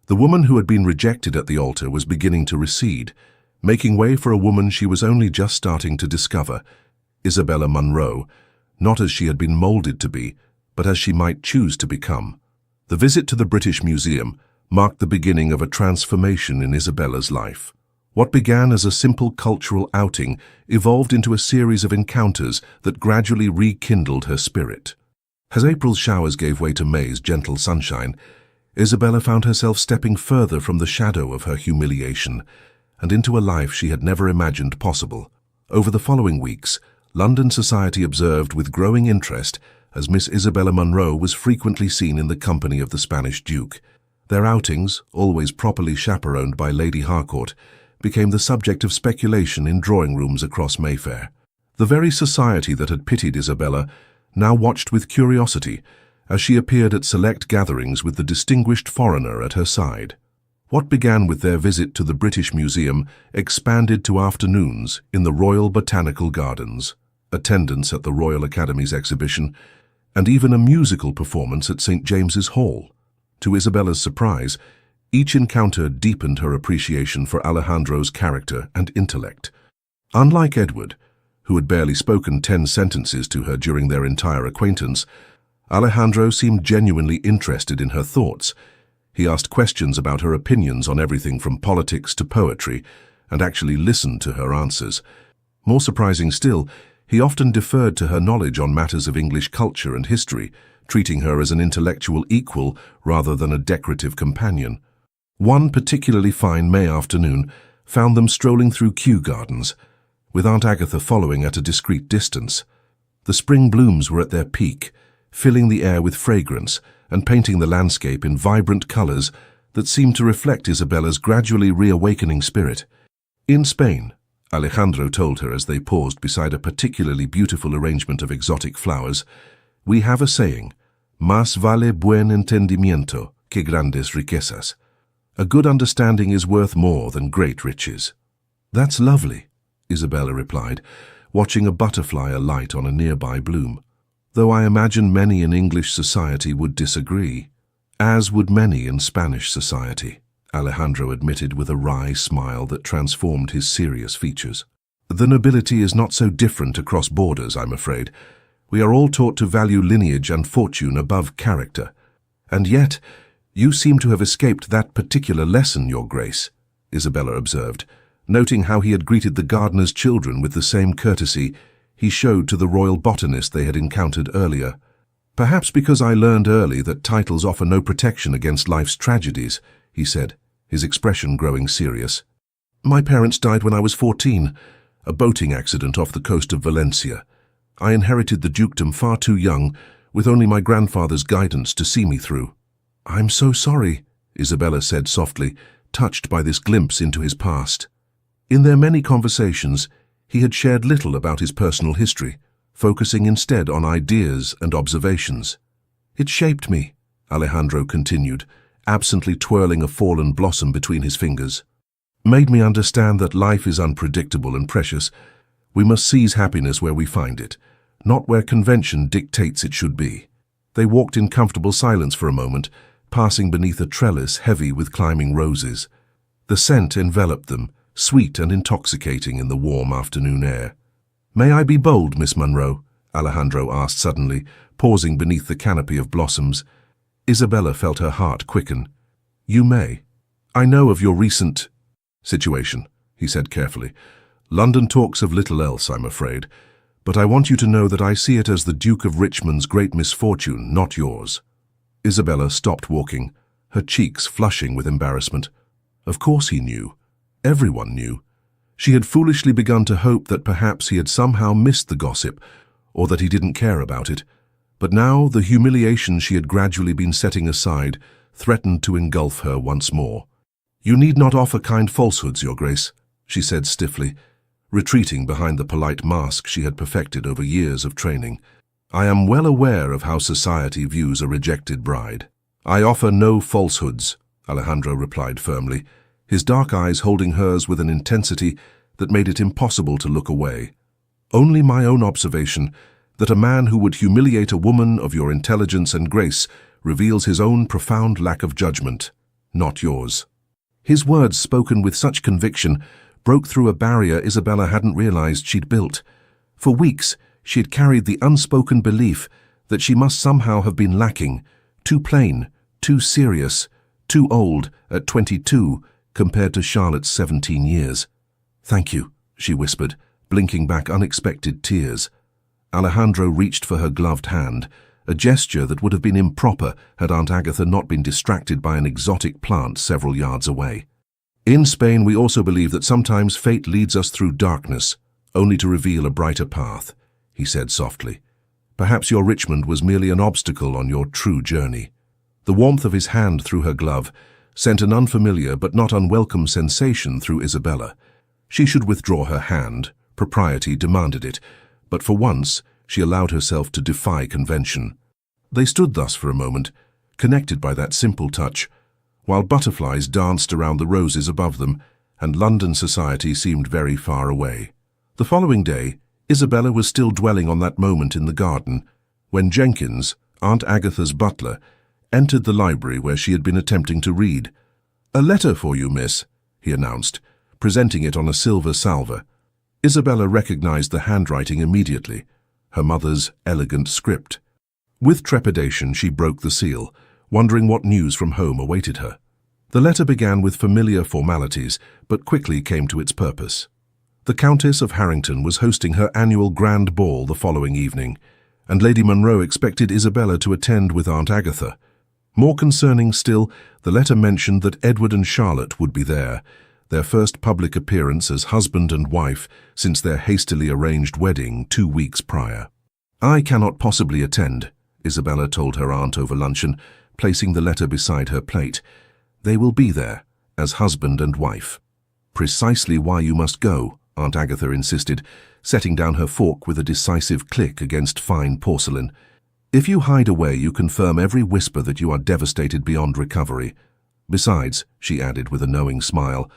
[SPEAKER 1] The woman who had been rejected at the altar was beginning to recede, making way for a woman she was only just starting to discover, Isabella Monroe, not as she had been molded to be, but as she might choose to become. The visit to the British Museum marked the beginning of a transformation in Isabella's life. What began as a simple cultural outing evolved into a series of encounters that gradually rekindled her spirit. As April's showers gave way to May's gentle sunshine, Isabella found herself stepping further from the shadow of her humiliation and into a life she had never imagined possible. Over the following weeks, London society observed with growing interest as Miss Isabella Monroe was frequently seen in the company of the Spanish Duke. Their outings, always properly chaperoned by Lady Harcourt, became the subject of speculation in drawing rooms across Mayfair. The very society that had pitied Isabella now watched with curiosity as she appeared at select gatherings with the distinguished foreigner at her side. What began with their visit to the British Museum expanded to afternoons in the Royal Botanical Gardens, attendance at the Royal Academy's exhibition, and even a musical performance at St. James's Hall. To Isabella's surprise, each encounter deepened her appreciation for Alejandro's character and intellect. Unlike Edward, who had barely spoken 10 sentences to her during their entire acquaintance, Alejandro seemed genuinely interested in her thoughts. He asked questions about her opinions on everything from politics to poetry, and actually listened to her answers. More surprising still, he often deferred to her knowledge on matters of English culture and history, treating her as an intellectual equal rather than a decorative companion. One particularly fine May afternoon found them strolling through Kew Gardens, with Aunt Agatha following at a discreet distance. The spring blooms were at their peak, filling the air with fragrance and painting the landscape in vibrant colours that seemed to reflect Isabella's gradually reawakening spirit. In Spain, Alejandro told her as they paused beside a particularly beautiful arrangement of exotic flowers, we have a saying, "Más vale buen entendimiento que grandes riquezas." A good understanding is worth more than great riches. "That's lovely," Isabella replied, watching a butterfly alight on a nearby bloom. "Though I imagine many in English society would disagree, as would many in Spanish society," Alejandro admitted with a wry smile that transformed his serious features. "The nobility is not so different across borders, I'm afraid. We are all taught to value lineage and fortune above character. And yet, you seem to have escaped that particular lesson, Your Grace," Isabella observed, noting how he had greeted the gardener's children with the same courtesy he showed to the royal botanist they had encountered earlier. "Perhaps because I learned early that titles offer no protection against life's tragedies," he said, his expression growing serious. "My parents died when I was 14, a boating accident off the coast of Valencia. I inherited the dukedom far too young, with only my grandfather's guidance to see me through." "I'm so sorry," Isabella said softly, touched by this glimpse into his past. In their many conversations, he had shared little about his personal history, focusing instead on ideas and observations. "It shaped me," Alejandro continued, absently twirling a fallen blossom between his fingers. "Made me understand that life is unpredictable and precious. We must seize happiness where we find it, not where convention dictates it should be." They walked in comfortable silence for a moment, passing beneath a trellis heavy with climbing roses. The scent enveloped them, sweet and intoxicating in the warm afternoon air. "May I be bold, Miss Munro?" Alejandro asked suddenly, pausing beneath the canopy of blossoms. Isabella felt her heart quicken. "You may. I know of your recent situation," he said carefully. "London talks of little else, I'm afraid, but I want you to know that I see it as the Duke of Richmond's great misfortune, not yours." Isabella stopped walking, her cheeks flushing with embarrassment. Of course he knew. Everyone knew. She had foolishly begun to hope that perhaps he had somehow missed the gossip, or that he didn't care about it. But now the humiliation she had gradually been setting aside threatened to engulf her once more. "You need not offer kind falsehoods, Your Grace," she said stiffly, retreating behind the polite mask she had perfected over years of training. "I am well aware of how society views a rejected bride." "I offer no falsehoods," Alejandro replied firmly, his dark eyes holding hers with an intensity that made it impossible to look away. "Only my own observation that a man who would humiliate a woman of your intelligence and grace reveals his own profound lack of judgment, not yours." His words, spoken with such conviction, broke through a barrier Isabella hadn't realized she'd built. For weeks, she had carried the unspoken belief that she must somehow have been lacking, too plain, too serious, too old at 22 compared to Charlotte's 17 years. "Thank you," she whispered, blinking back unexpected tears. Alejandro reached for her gloved hand, a gesture that would have been improper had Aunt Agatha not been distracted by an exotic plant several yards away. "In Spain, we also believe that sometimes fate leads us through darkness, only to reveal a brighter path," he said softly. "Perhaps your Richmond was merely an obstacle on your true journey." The warmth of his hand through her glove sent an unfamiliar but not unwelcome sensation through Isabella. She should withdraw her hand, propriety demanded it, but for once she allowed herself to defy convention. They stood thus for a moment, connected by that simple touch, while butterflies danced around the roses above them, and London society seemed very far away. The following day, Isabella was still dwelling on that moment in the garden, when Jenkins, Aunt Agatha's butler, entered the library where she had been attempting to read. "A letter for you, miss," he announced, presenting it on a silver salver. Isabella recognized the handwriting immediately, her mother's elegant script. With trepidation, she broke the seal, wondering what news from home awaited her. The letter began with familiar formalities, but quickly came to its purpose. The Countess of Harrington was hosting her annual grand ball the following evening, and Lady Munro expected Isabella to attend with Aunt Agatha. More concerning still, the letter mentioned that Edward and Charlotte would be there, their first public appearance as husband and wife since their hastily arranged wedding 2 weeks prior. "I cannot possibly attend," Isabella told her aunt over luncheon, placing the letter beside her plate. "They will be there, as husband and wife." "Precisely why you must go," Aunt Agatha insisted, setting down her fork with a decisive click against fine porcelain. "If you hide away, you confirm every whisper that you are devastated beyond recovery. Besides," she added with a knowing smile,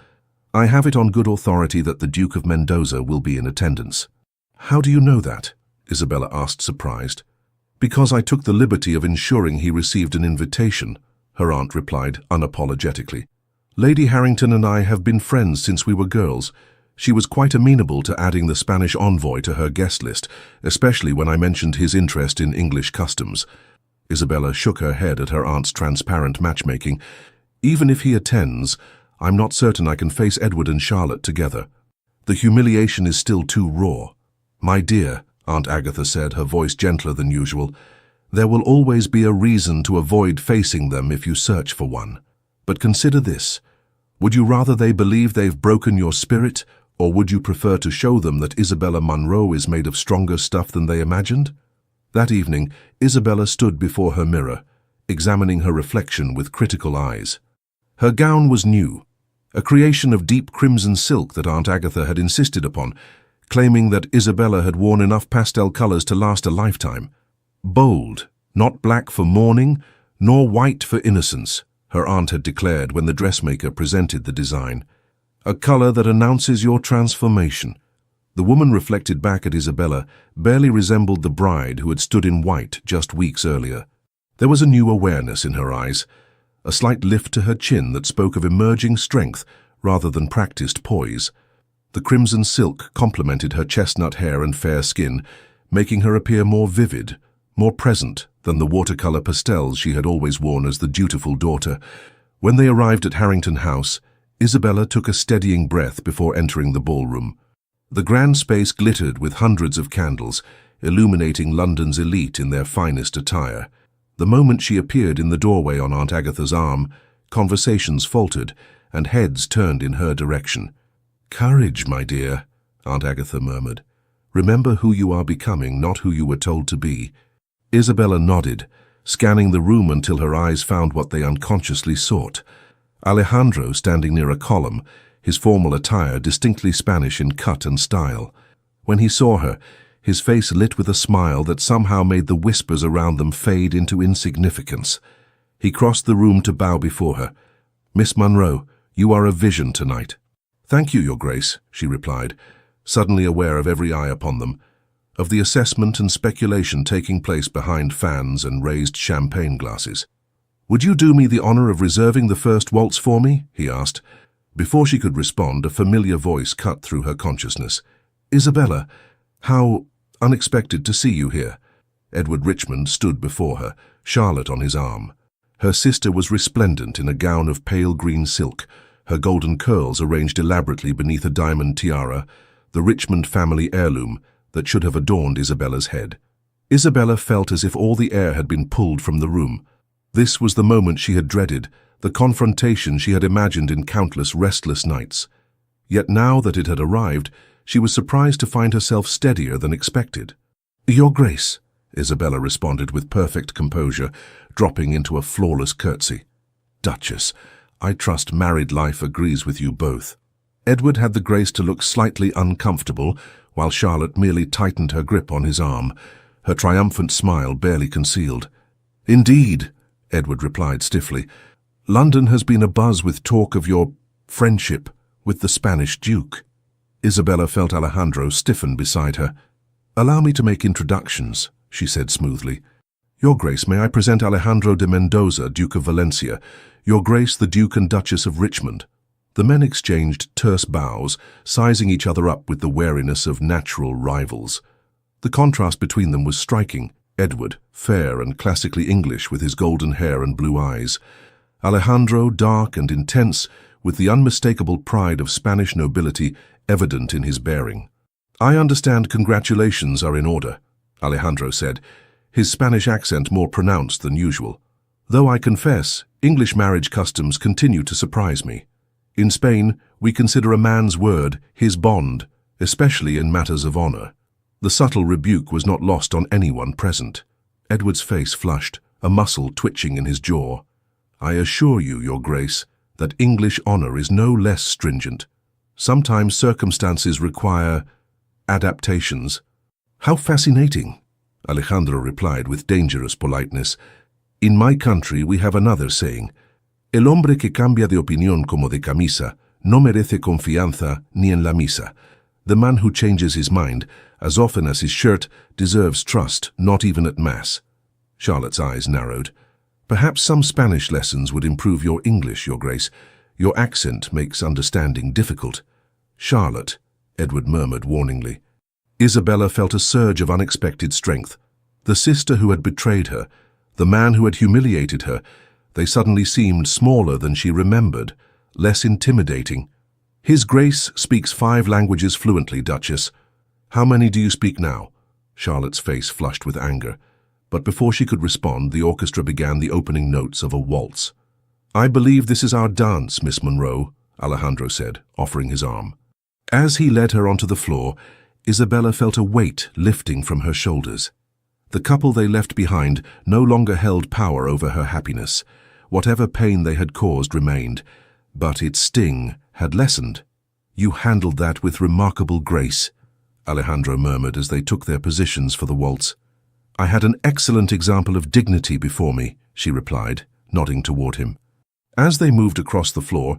[SPEAKER 1] I have it on good authority that the Duke of Mendoza will be in attendance. How do you know that? Isabella asked, surprised. Because I took the liberty of ensuring he received an invitation, her aunt replied unapologetically. Lady Harrington and I have been friends since we were girls. She was quite amenable to adding the Spanish envoy to her guest list, especially when I mentioned his interest in English customs. Isabella shook her head at her aunt's transparent matchmaking. Even if he attends, I'm not certain I can face Edward and Charlotte together. The humiliation is still too raw. My dear, Aunt Agatha said, her voice gentler than usual, there will always be a reason to avoid facing them if you search for one. But consider this. Would you rather they believe they've broken your spirit, or would you prefer to show them that Isabella Munro is made of stronger stuff than they imagined? That evening, Isabella stood before her mirror, examining her reflection with critical eyes. Her gown was new, a creation of deep crimson silk that Aunt Agatha had insisted upon, claiming that Isabella had worn enough pastel colors to last a lifetime. Bold, not black for mourning, nor white for innocence, her aunt had declared when the dressmaker presented the design. A color that announces your transformation. The woman reflected back at Isabella barely resembled the bride who had stood in white just weeks earlier. There was a new awareness in her eyes, a slight lift to her chin that spoke of emerging strength rather than practiced poise. The crimson silk complemented her chestnut hair and fair skin, making her appear more vivid, more present than the watercolor pastels she had always worn as the dutiful daughter. When they arrived at Harrington House, Isabella took a steadying breath before entering the ballroom. The grand space glittered with hundreds of candles, illuminating London's elite in their finest attire. The moment she appeared in the doorway on Aunt Agatha's arm, conversations faltered and heads turned in her direction. "Courage, my dear," Aunt Agatha murmured. "Remember who you are becoming, not who you were told to be." Isabella nodded, scanning the room until her eyes found what they unconsciously sought. Alejandro standing near a column, his formal attire distinctly Spanish in cut and style. When he saw her, his face lit with a smile that somehow made the whispers around them fade into insignificance. He crossed the room to bow before her. "Miss Munro, you are a vision tonight." "Thank you, Your Grace," she replied, suddenly aware of every eye upon them, of the assessment and speculation taking place behind fans and raised champagne glasses. "Would you do me the honor of reserving the first waltz for me?" he asked. Before she could respond, a familiar voice cut through her consciousness. "Isabella, how unexpected to see you here." Edward Richmond stood before her, Charlotte on his arm. Her sister was resplendent in a gown of pale green silk, her golden curls arranged elaborately beneath a diamond tiara, the Richmond family heirloom that should have adorned Isabella's head. Isabella felt as if all the air had been pulled from the room. This was the moment she had dreaded, the confrontation she had imagined in countless restless nights. Yet now that it had arrived, she was surprised to find herself steadier than expected. "Your Grace," Isabella responded with perfect composure, dropping into a flawless curtsy. "Duchess, I trust married life agrees with you both." Edward had the grace to look slightly uncomfortable, while Charlotte merely tightened her grip on his arm, her triumphant smile barely concealed. "Indeed," Edward replied stiffly. "London has been abuzz with talk of your friendship with the Spanish Duke." Isabella felt Alejandro stiffen beside her. "Allow me to make introductions," she said smoothly. "Your Grace, may I present Alejandro de Mendoza, Duke of Valencia, Your Grace the Duke and Duchess of Richmond." The men exchanged terse bows, sizing each other up with the wariness of natural rivals. The contrast between them was striking. Edward, fair and classically English with his golden hair and blue eyes. Alejandro, dark and intense, with the unmistakable pride of Spanish nobility evident in his bearing. "I understand congratulations are in order," Alejandro said, his Spanish accent more pronounced than usual. "Though I confess, English marriage customs continue to surprise me. In Spain, we consider a man's word his bond, especially in matters of honor." The subtle rebuke was not lost on anyone present. Edward's face flushed, a muscle twitching in his jaw. "I assure you, Your Grace, that English honor is no less stringent. Sometimes circumstances require adaptations." "How fascinating," Alejandro replied with dangerous politeness. "In my country we have another saying, el hombre que cambia de opinión como de camisa No merece confianza ni en la misa. The man who changes his mind as often as his shirt deserves trust, not even at Mass. Charlotte's eyes narrowed. Perhaps some Spanish lessons would improve your English, Your Grace. Your accent makes understanding difficult. Charlotte, Edward murmured warningly. Isabella felt a surge of unexpected strength. The sister who had betrayed her, the man who had humiliated her, they suddenly seemed smaller than she remembered, less intimidating. His Grace speaks 5 languages fluently, Duchess. How many do you speak now? Charlotte's face flushed with anger. But before she could respond, the orchestra began the opening notes of a waltz. I believe this is our dance, Miss Monroe, Alejandro said, offering his arm. As he led her onto the floor, Isabella felt a weight lifting from her shoulders. The couple they left behind no longer held power over her happiness. Whatever pain they had caused remained, but its sting had lessened. You handled that with remarkable grace, Alejandro murmured as they took their positions for the waltz. I had an excellent example of dignity before me, she replied, nodding toward him. As they moved across the floor,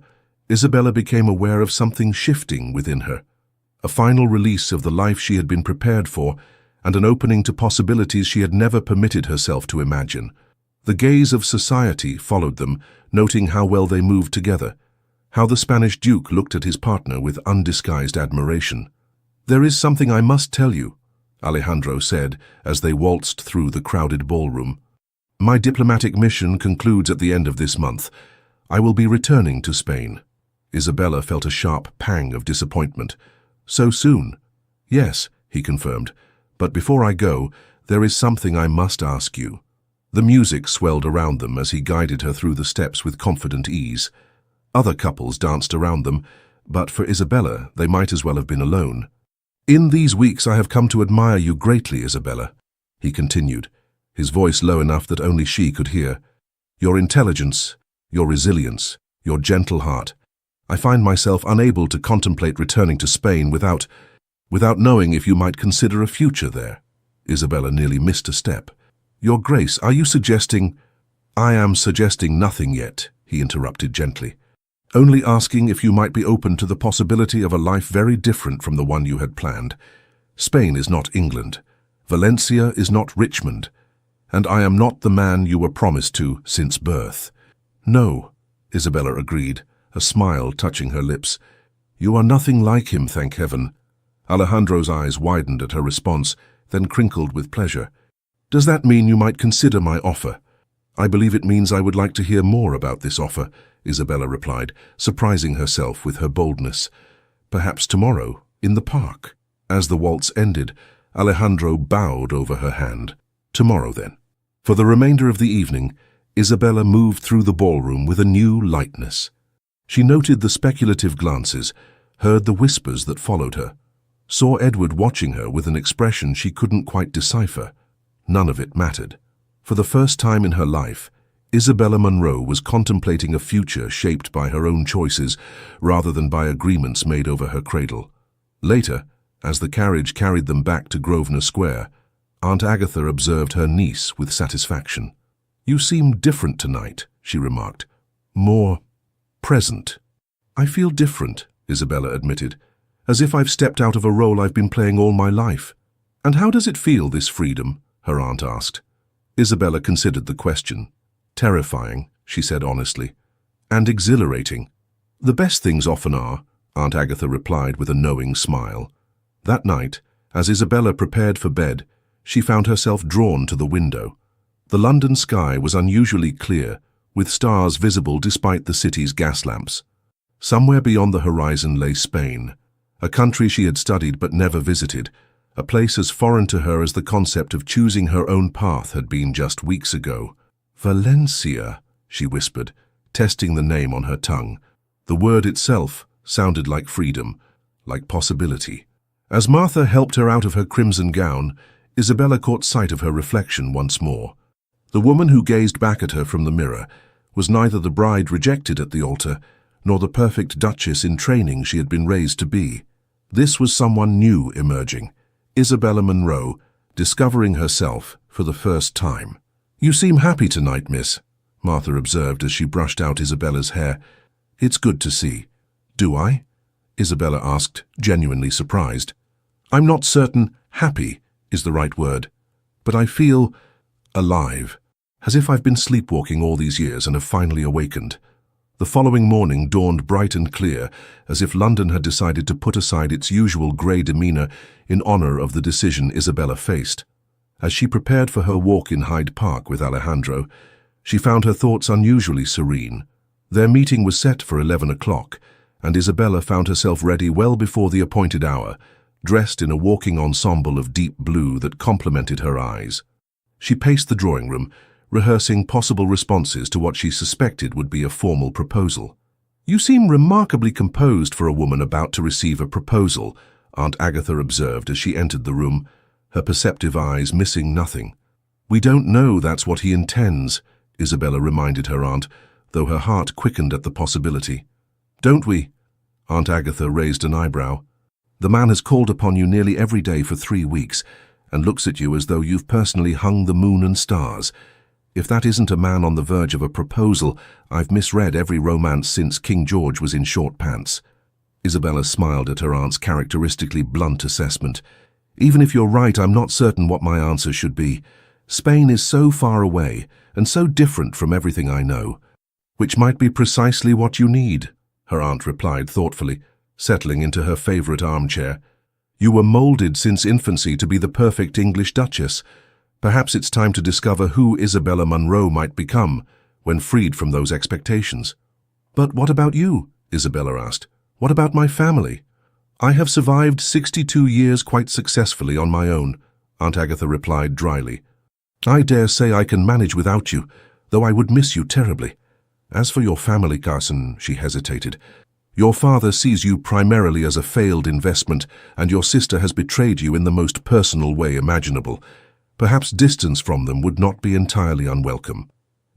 [SPEAKER 1] Isabella became aware of something shifting within her. A final release of the life she had been prepared for, and an opening to possibilities she had never permitted herself to imagine. The gaze of society followed them, noting how well they moved together, how the Spanish Duke looked at his partner with undisguised admiration. There is something I must tell you, Alejandro said as they waltzed through the crowded ballroom. My diplomatic mission concludes at the end of this month. I will be returning to Spain. Isabella felt a sharp pang of disappointment. So soon? Yes, he confirmed. But before I go, there is something I must ask you. The music swelled around them as he guided her through the steps with confident ease. Other couples danced around them, but for Isabella, they might as well have been alone. In these weeks I have come to admire you greatly, Isabella, he continued, his voice low enough that only she could hear. Your intelligence, your resilience, your gentle heart. I find myself unable to contemplate returning to Spain without knowing if you might consider a future there. Isabella nearly missed a step. Your Grace, are you suggesting— I am suggesting nothing yet, he interrupted gently. Only asking if you might be open to the possibility of a life very different from the one you had planned. Spain is not England. Valencia is not Richmond. And I am not the man you were promised to since birth. No, Isabella agreed, a smile touching her lips. You are nothing like him, thank heaven. Alejandro's eyes widened at her response, then crinkled with pleasure. Does that mean you might consider my offer? I believe it means I would like to hear more about this offer, Isabella replied, surprising herself with her boldness. Perhaps tomorrow, in the park. As the waltz ended, Alejandro bowed over her hand. Tomorrow, then. For the remainder of the evening, Isabella moved through the ballroom with a new lightness. She noted the speculative glances, heard the whispers that followed her, saw Edward watching her with an expression she couldn't quite decipher. None of it mattered. For the first time in her life, Isabella Monroe was contemplating a future shaped by her own choices rather than by agreements made over her cradle. Later, as the carriage carried them back to Grosvenor Square, Aunt Agatha observed her niece with satisfaction. You seem different tonight, she remarked. More present. I feel different, Isabella admitted, as if I've stepped out of a role I've been playing all my life. And how does it feel, this freedom? Her aunt asked. Isabella considered the question. Terrifying, she said honestly, and exhilarating. The best things often are, Aunt Agatha replied with a knowing smile. That night, as Isabella prepared for bed, she found herself drawn to the window. The London sky was unusually clear, with stars visible despite the city's gas lamps. Somewhere beyond the horizon lay Spain, a country she had studied but never visited, a place as foreign to her as the concept of choosing her own path had been just weeks ago. Valencia, she whispered, testing the name on her tongue. The word itself sounded like freedom, like possibility. As Martha helped her out of her crimson gown, Isabella caught sight of her reflection once more. The woman who gazed back at her from the mirror was neither the bride rejected at the altar, nor the perfect duchess in training she had been raised to be. This was someone new emerging, Isabella Monroe, discovering herself for the first time. You seem happy tonight, miss, Martha observed as she brushed out Isabella's hair. It's good to see. Do I? Isabella asked, genuinely surprised. I'm not certain happy is the right word, but I feel alive, as if I've been sleepwalking all these years and have finally awakened. The following morning dawned bright and clear, as if London had decided to put aside its usual grey demeanour in honour of the decision Isabella faced. As she prepared for her walk in Hyde Park with Alejandro, she found her thoughts unusually serene. Their meeting was set for 11 o'clock, and Isabella found herself ready well before the appointed hour, dressed in a walking ensemble of deep blue that complemented her eyes. She paced the drawing room, rehearsing possible responses to what she suspected would be a formal proposal. "You seem remarkably composed for a woman about to receive a proposal," Aunt Agatha observed as she entered the room, her perceptive eyes missing nothing. "We don't know that's what he intends," Isabella reminded her aunt, though her heart quickened at the possibility. "Don't we?" Aunt Agatha raised an eyebrow. "The man has called upon you nearly every day for 3 weeks, and looks at you as though you've personally hung the moon and stars. If that isn't a man on the verge of a proposal, I've misread every romance since King George was in short pants." Isabella smiled at her aunt's characteristically blunt assessment. "Even if you're right, I'm not certain what my answer should be. Spain is so far away, and so different from everything I know." "Which might be precisely what you need," her aunt replied thoughtfully, settling into her favourite armchair. "You were moulded since infancy to be the perfect English Duchess. Perhaps it's time to discover who Isabella Munro might become when freed from those expectations." "But what about you?" Isabella asked. "What about my family?" "I have survived 62 years quite successfully on my own," Aunt Agatha replied dryly. "I dare say I can manage without you, though I would miss you terribly. As for your family, Carson," she hesitated, "your father sees you primarily as a failed investment, and your sister has betrayed you in the most personal way imaginable. Perhaps distance from them would not be entirely unwelcome."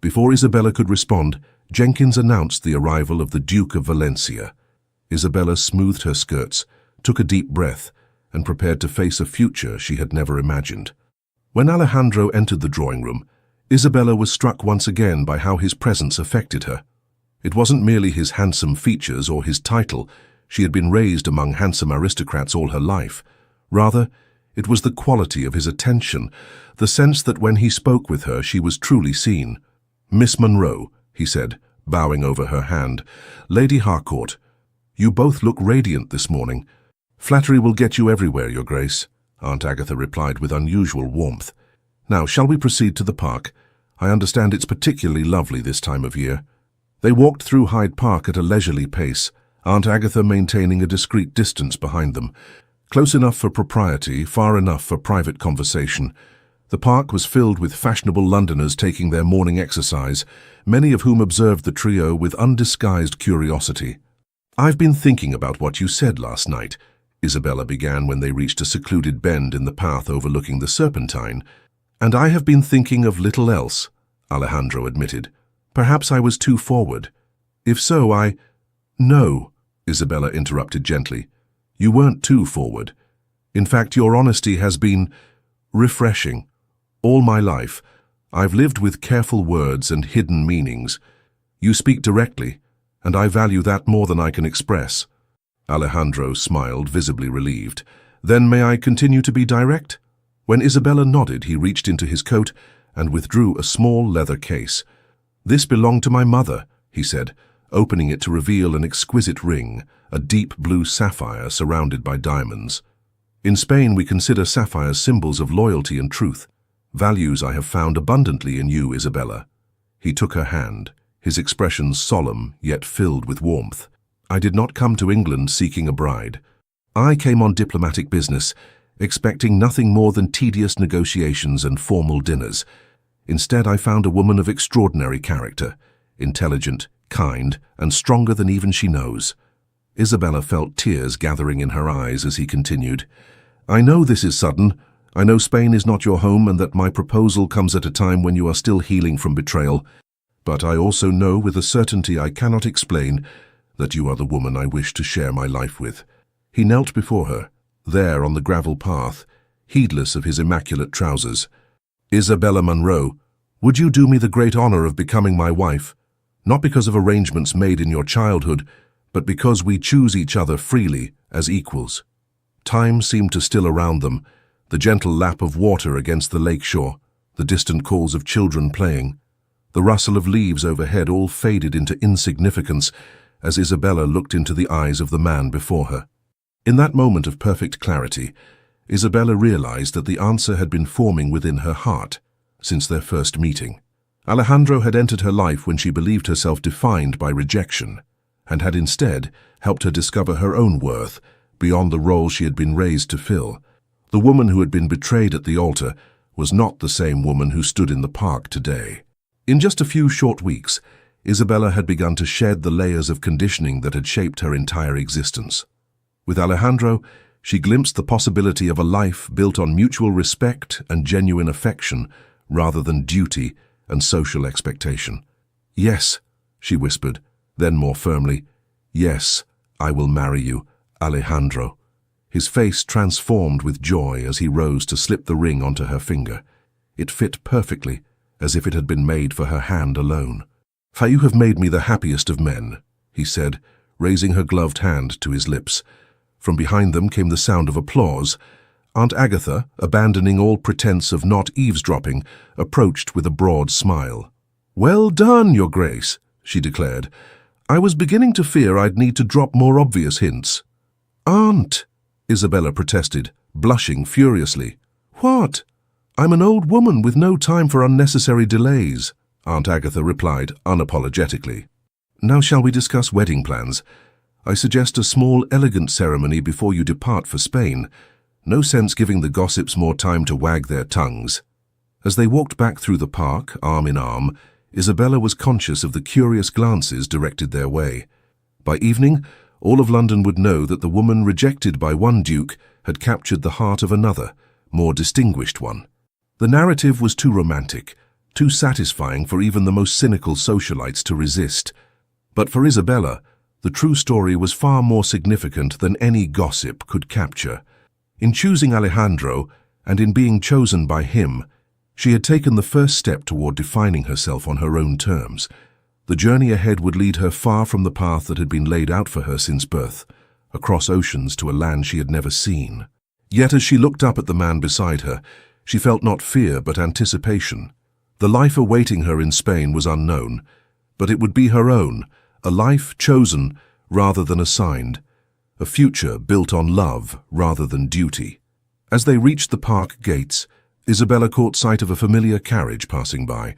[SPEAKER 1] Before Isabella could respond, Jenkins announced the arrival of the Duke of Valencia. Isabella smoothed her skirts, took a deep breath, and prepared to face a future she had never imagined. When Alejandro entered the drawing room, Isabella was struck once again by how his presence affected her. It wasn't merely his handsome features or his title. She had been raised among handsome aristocrats all her life. Rather, it was the quality of his attention, the sense that when he spoke with her she was truly seen. "Miss Munro," he said, bowing over her hand. "Lady Harcourt, you both look radiant this morning." "Flattery will get you everywhere, Your Grace," Aunt Agatha replied with unusual warmth. "Now, shall we proceed to the park? I understand it's particularly lovely this time of year." They walked through Hyde Park at a leisurely pace, Aunt Agatha maintaining a discreet distance behind them. Close enough for propriety, far enough for private conversation. The park was filled with fashionable Londoners taking their morning exercise, many of whom observed the trio with undisguised curiosity. "I've been thinking about what you said last night," Isabella began when they reached a secluded bend in the path overlooking the Serpentine. "And I have been thinking of little else," Alejandro admitted. "Perhaps I was too forward. If so, No," Isabella interrupted gently. "You weren't too forward. In fact, your honesty has been refreshing. All my life, I've lived with careful words and hidden meanings. You speak directly, and I value that more than I can express." Alejandro smiled, visibly relieved. "Then may I continue to be direct?" When Isabella nodded, he reached into his coat and withdrew a small leather case. "This belonged to my mother," he said, opening it to reveal an exquisite ring, a deep blue sapphire surrounded by diamonds. "In Spain, we consider sapphires symbols of loyalty and truth, values I have found abundantly in you, Isabella." He took her hand, his expression solemn yet filled with warmth. "I did not come to England seeking a bride. I came on diplomatic business, expecting nothing more than tedious negotiations and formal dinners. Instead, I found a woman of extraordinary character, intelligent, kind, and stronger than even she knows." Isabella felt tears gathering in her eyes as he continued. "I know this is sudden. I know Spain is not your home and that my proposal comes at a time when you are still healing from betrayal. But I also know with a certainty I cannot explain that you are the woman I wish to share my life with." He knelt before her, there on the gravel path, heedless of his immaculate trousers. "Isabella Munro, would you do me the great honor of becoming my wife? Not because of arrangements made in your childhood, but because we choose each other freely as equals. Time seemed to still around them, the gentle lap of water against the lake shore, the distant calls of children playing. The rustle of leaves overhead all faded into insignificance as Isabella looked into the eyes of the man before her. In that moment of perfect clarity, Isabella realized that the answer had been forming within her heart since their first meeting. Alejandro had entered her life when she believed herself defined by rejection, and had instead helped her discover her own worth beyond the role she had been raised to fill. The woman who had been betrayed at the altar was not the same woman who stood in the park today. In just a few short weeks, Isabella had begun to shed the layers of conditioning that had shaped her entire existence. With Alejandro, she glimpsed the possibility of a life built on mutual respect and genuine affection rather than duty and social expectation. "Yes," she whispered, then more firmly, "Yes, I will marry you, Alejandro." His face transformed with joy as he rose to slip the ring onto her finger. It fit perfectly, as if it had been made for her hand alone. "For you have made me the happiest of men," he said, raising her gloved hand to his lips. From behind them came the sound of applause. Aunt Agatha, abandoning all pretense of not eavesdropping, approached with a broad smile. "Well done, Your Grace," she declared. "I was beginning to fear I'd need to drop more obvious hints." "Aunt," Isabella protested, blushing furiously. "What? I'm an old woman with no time for unnecessary delays," Aunt Agatha replied unapologetically. "Now shall we discuss wedding plans? I suggest a small, elegant ceremony before you depart for Spain. No sense giving the gossips more time to wag their tongues." As they walked back through the park, arm in arm, Isabella was conscious of the curious glances directed their way. By evening, all of London would know that the woman rejected by one duke had captured the heart of another, more distinguished one. The narrative was too romantic, too satisfying for even the most cynical socialites to resist. But for Isabella, the true story was far more significant than any gossip could capture. In choosing Alejandro, and in being chosen by him, she had taken the first step toward defining herself on her own terms. The journey ahead would lead her far from the path that had been laid out for her since birth, across oceans to a land she had never seen. Yet as she looked up at the man beside her, she felt not fear but anticipation. The life awaiting her in Spain was unknown, but it would be her own, a life chosen rather than assigned, a future built on love rather than duty. As they reached the park gates, Isabella caught sight of a familiar carriage passing by,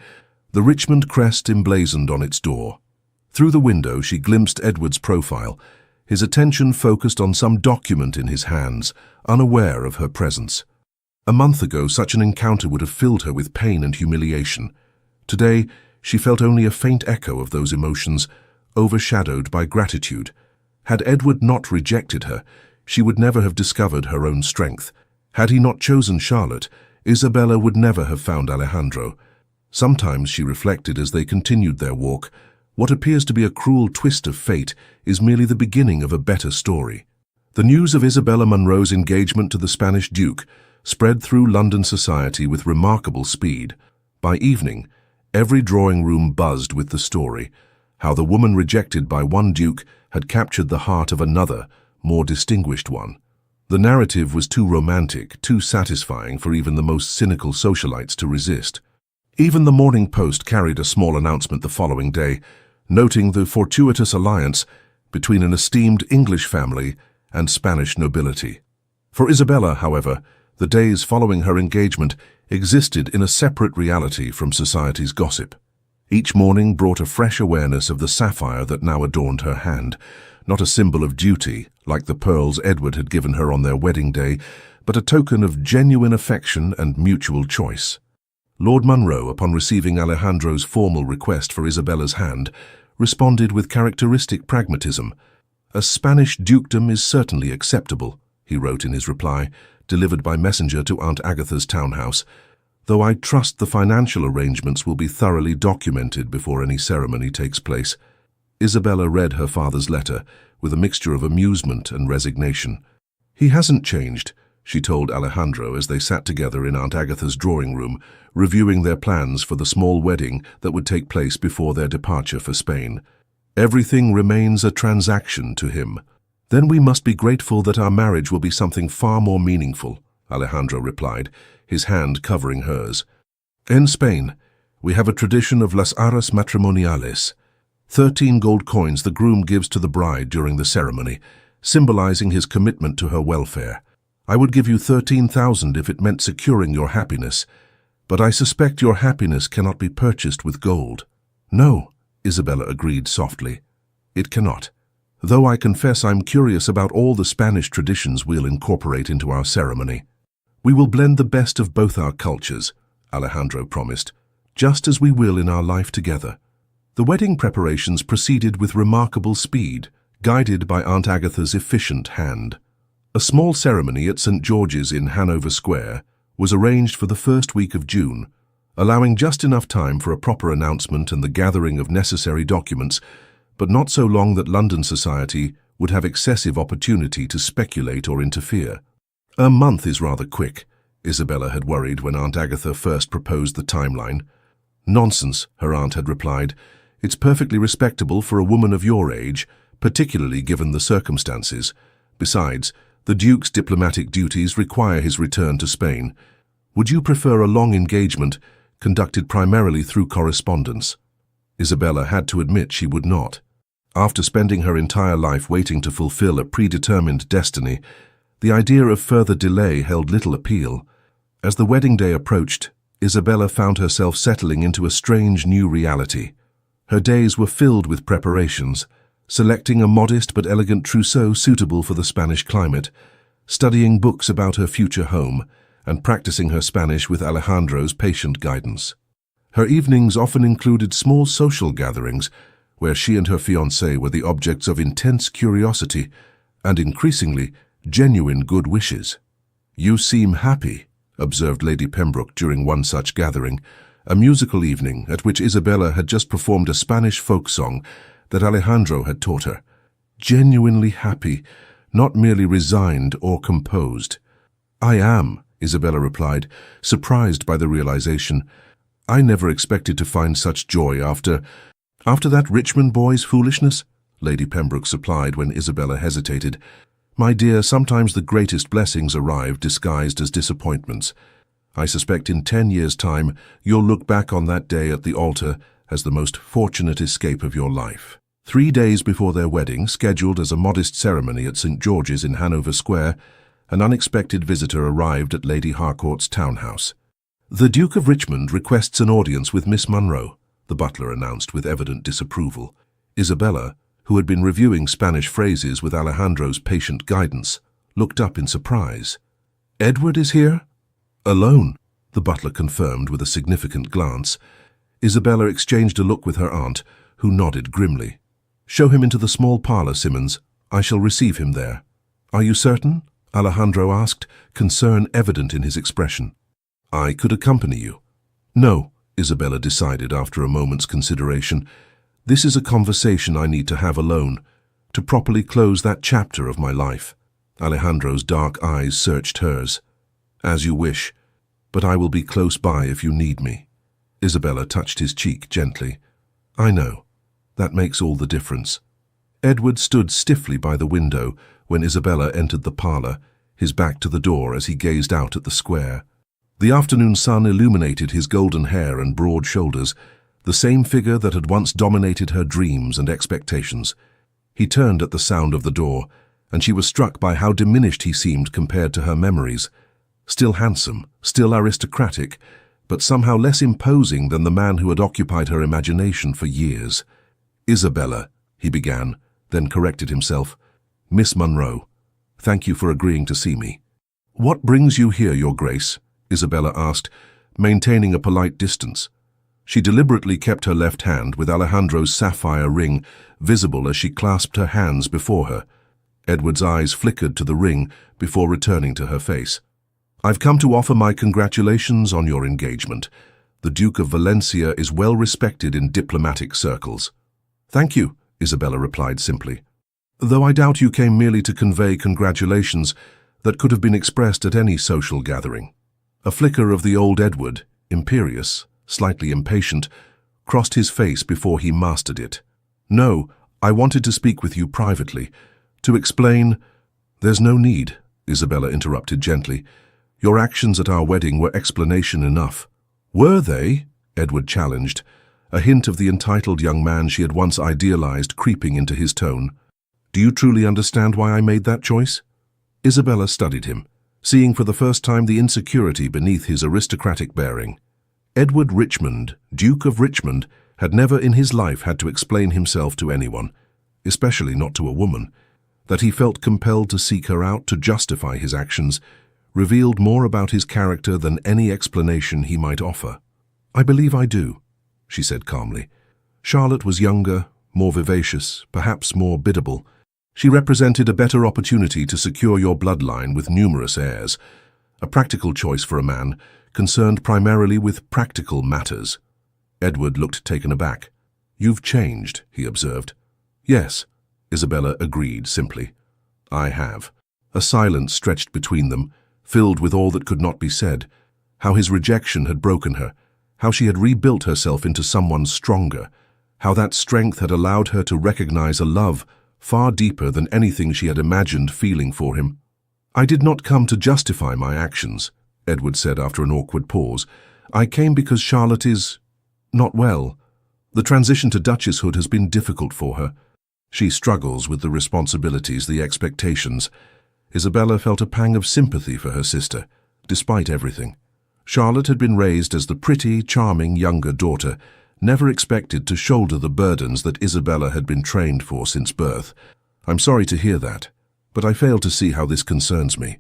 [SPEAKER 1] the Richmond crest emblazoned on its door. Through the window she glimpsed Edward's profile, his attention focused on some document in his hands, unaware of her presence. A month ago, such an encounter would have filled her with pain and humiliation. Today, she felt only a faint echo of those emotions, overshadowed by gratitude. Had Edward not rejected her, she would never have discovered her own strength. Had he not chosen Charlotte, Isabella would never have found Alejandro. Sometimes, she reflected as they continued their walk, what appears to be a cruel twist of fate is merely the beginning of a better story. The news of Isabella Munro's engagement to the Spanish Duke spread through London society with remarkable speed. By evening, every drawing room buzzed with the story, how the woman rejected by one duke had captured the heart of another, more distinguished one. The narrative was too romantic, too satisfying for even the most cynical socialites to resist. Even the Morning Post carried a small announcement the following day, noting the fortuitous alliance between an esteemed English family and Spanish nobility. For Isabella, however, the days following her engagement existed in a separate reality from society's gossip. Each morning brought a fresh awareness of the sapphire that now adorned her hand, not a symbol of duty, like the pearls Edward had given her on their wedding day, but a token of genuine affection and mutual choice. Lord Munro, upon receiving Alejandro's formal request for Isabella's hand, responded with characteristic pragmatism. "A Spanish dukedom is certainly acceptable," he wrote in his reply, delivered by messenger to Aunt Agatha's townhouse, "though I trust the financial arrangements will be thoroughly documented before any ceremony takes place." Isabella read her father's letter with a mixture of amusement and resignation. "He hasn't changed," she told Alejandro as they sat together in Aunt Agatha's drawing room, reviewing their plans for the small wedding that would take place before their departure for Spain. Everything remains a transaction to him. Then we must be grateful that our marriage will be something far more meaningful, Alejandro replied, his hand covering hers. In Spain, we have a tradition of las arras matrimoniales, 13 gold coins the groom gives to the bride during the ceremony, symbolizing his commitment to her welfare. I would give you 13,000 if it meant securing your happiness, but I suspect your happiness cannot be purchased with gold. No, Isabella agreed softly. It cannot. Though I confess I'm curious about all the Spanish traditions we'll incorporate into our ceremony. We will blend the best of both our cultures, Alejandro promised, just as we will in our life together. The wedding preparations proceeded with remarkable speed, guided by Aunt Agatha's efficient hand. A small ceremony at St. George's in Hanover Square was arranged for the first week of June, allowing just enough time for a proper announcement and the gathering of necessary documents, but not so long that London society would have excessive opportunity to speculate or interfere. A month is rather quick, Isabella had worried when Aunt Agatha first proposed the timeline. Nonsense, her aunt had replied. It's perfectly respectable for a woman of your age, particularly given the circumstances. Besides, the Duke's diplomatic duties require his return to Spain. Would you prefer a long engagement, conducted primarily through correspondence? Isabella had to admit she would not. After spending her entire life waiting to fulfill a predetermined destiny, the idea of further delay held little appeal. As the wedding day approached, Isabella found herself settling into a strange new reality. Her days were filled with preparations, selecting a modest but elegant trousseau suitable for the Spanish climate, studying books about her future home, and practicing her Spanish with Alejandro's patient guidance. Her evenings often included small social gatherings, where she and her fiancé were the objects of intense curiosity and, increasingly, genuine good wishes. "You seem happy," observed Lady Pembroke during one such gathering, a musical evening at which Isabella had just performed a Spanish folk song that Alejandro had taught her. "Genuinely happy, not merely resigned or composed." "I am," Isabella replied, surprised by the realization. "I never expected to find such joy after that Richmond boy's foolishness," Lady Pembroke supplied when Isabella hesitated. "My dear, sometimes the greatest blessings arrive disguised as disappointments. I suspect in 10 years' time you'll look back on that day at the altar as the most fortunate escape of your life." 3 days before their wedding, scheduled as a modest ceremony at St. George's in Hanover Square, an unexpected visitor arrived at Lady Harcourt's townhouse. "The Duke of Richmond requests an audience with Miss Munro," the butler announced with evident disapproval. Isabella, who had been reviewing Spanish phrases with Alejandro's patient guidance, looked up in surprise. "Edward is here?" "Alone," the butler confirmed with a significant glance. Isabella exchanged a look with her aunt, who nodded grimly. "Show him into the small parlour, Simmons. I shall receive him there." "Are you certain?" Alejandro asked, concern evident in his expression. "I could accompany you." "No," Isabella decided after a moment's consideration. "This is a conversation I need to have alone, to properly close that chapter of my life." Alejandro's dark eyes searched hers. "As you wish, but I will be close by if you need me." Isabella touched his cheek gently. "I know. That makes all the difference." Edward stood stiffly by the window when Isabella entered the parlour, his back to the door as he gazed out at the square. The afternoon sun illuminated his golden hair and broad shoulders, the same figure that had once dominated her dreams and expectations. He turned at the sound of the door, and she was struck by how diminished he seemed compared to her memories. Still handsome, still aristocratic, but somehow less imposing than the man who had occupied her imagination for years. "Isabella," he began, then corrected himself. "Miss Munro, thank you for agreeing to see me." "What brings you here, Your Grace?" Isabella asked, maintaining a polite distance. She deliberately kept her left hand with Alejandro's sapphire ring visible as she clasped her hands before her. Edward's eyes flickered to the ring before returning to her face. "I've come to offer my congratulations on your engagement. The Duke of Valencia is well respected in diplomatic circles." "Thank you," Isabella replied simply. "Though I doubt you came merely to convey congratulations that could have been expressed at any social gathering." A flicker of the old Edward, imperious, slightly impatient, crossed his face before he mastered it. "No, I wanted to speak with you privately, to explain—" "There's no need," Isabella interrupted gently. "Your actions at our wedding were explanation enough." "Were they?" Edward challenged, a hint of the entitled young man she had once idealized creeping into his tone. "Do you truly understand why I made that choice?" Isabella studied him, seeing for the first time the insecurity beneath his aristocratic bearing. Edward Richmond, Duke of Richmond, had never in his life had to explain himself to anyone, especially not to a woman. That he felt compelled to seek her out to justify his actions revealed more about his character than any explanation he might offer. "I believe I do," she said calmly. Charlotte was younger, more vivacious, perhaps more biddable. She represented a better opportunity to secure your bloodline with numerous heirs, a practical choice for a man concerned primarily with practical matters. Edward looked taken aback. "You've changed," he observed. "Yes," Isabella agreed simply. "I have." A silence stretched between them, filled with all that could not be said. How his rejection had broken her, how she had rebuilt herself into someone stronger, how that strength had allowed her to recognize a love far deeper than anything she had imagined feeling for him. "I did not come to justify my actions," Edward said after an awkward pause. "I came because Charlotte is not well. The transition to duchesshood has been difficult for her. She struggles with the responsibilities, the expectations." Isabella felt a pang of sympathy for her sister, despite everything. Charlotte had been raised as the pretty, charming younger daughter, never expected to shoulder the burdens that Isabella had been trained for since birth. "I'm sorry to hear that, but I fail to see how this concerns me."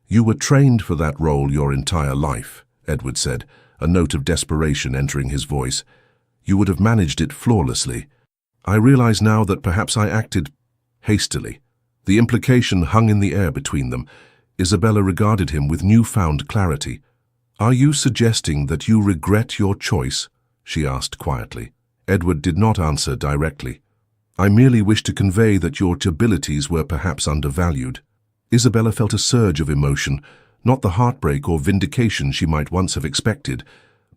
[SPEAKER 1] "You were trained for that role your entire life," Edward said, a note of desperation entering his voice. "You would have managed it flawlessly. I realize now that perhaps I acted hastily." The implication hung in the air between them. Isabella regarded him with newfound clarity. "Are you suggesting that you regret your choice?" she asked quietly. Edward did not answer directly. "I merely wish to convey that your abilities were perhaps undervalued." Isabella felt a surge of emotion, not the heartbreak or vindication she might once have expected,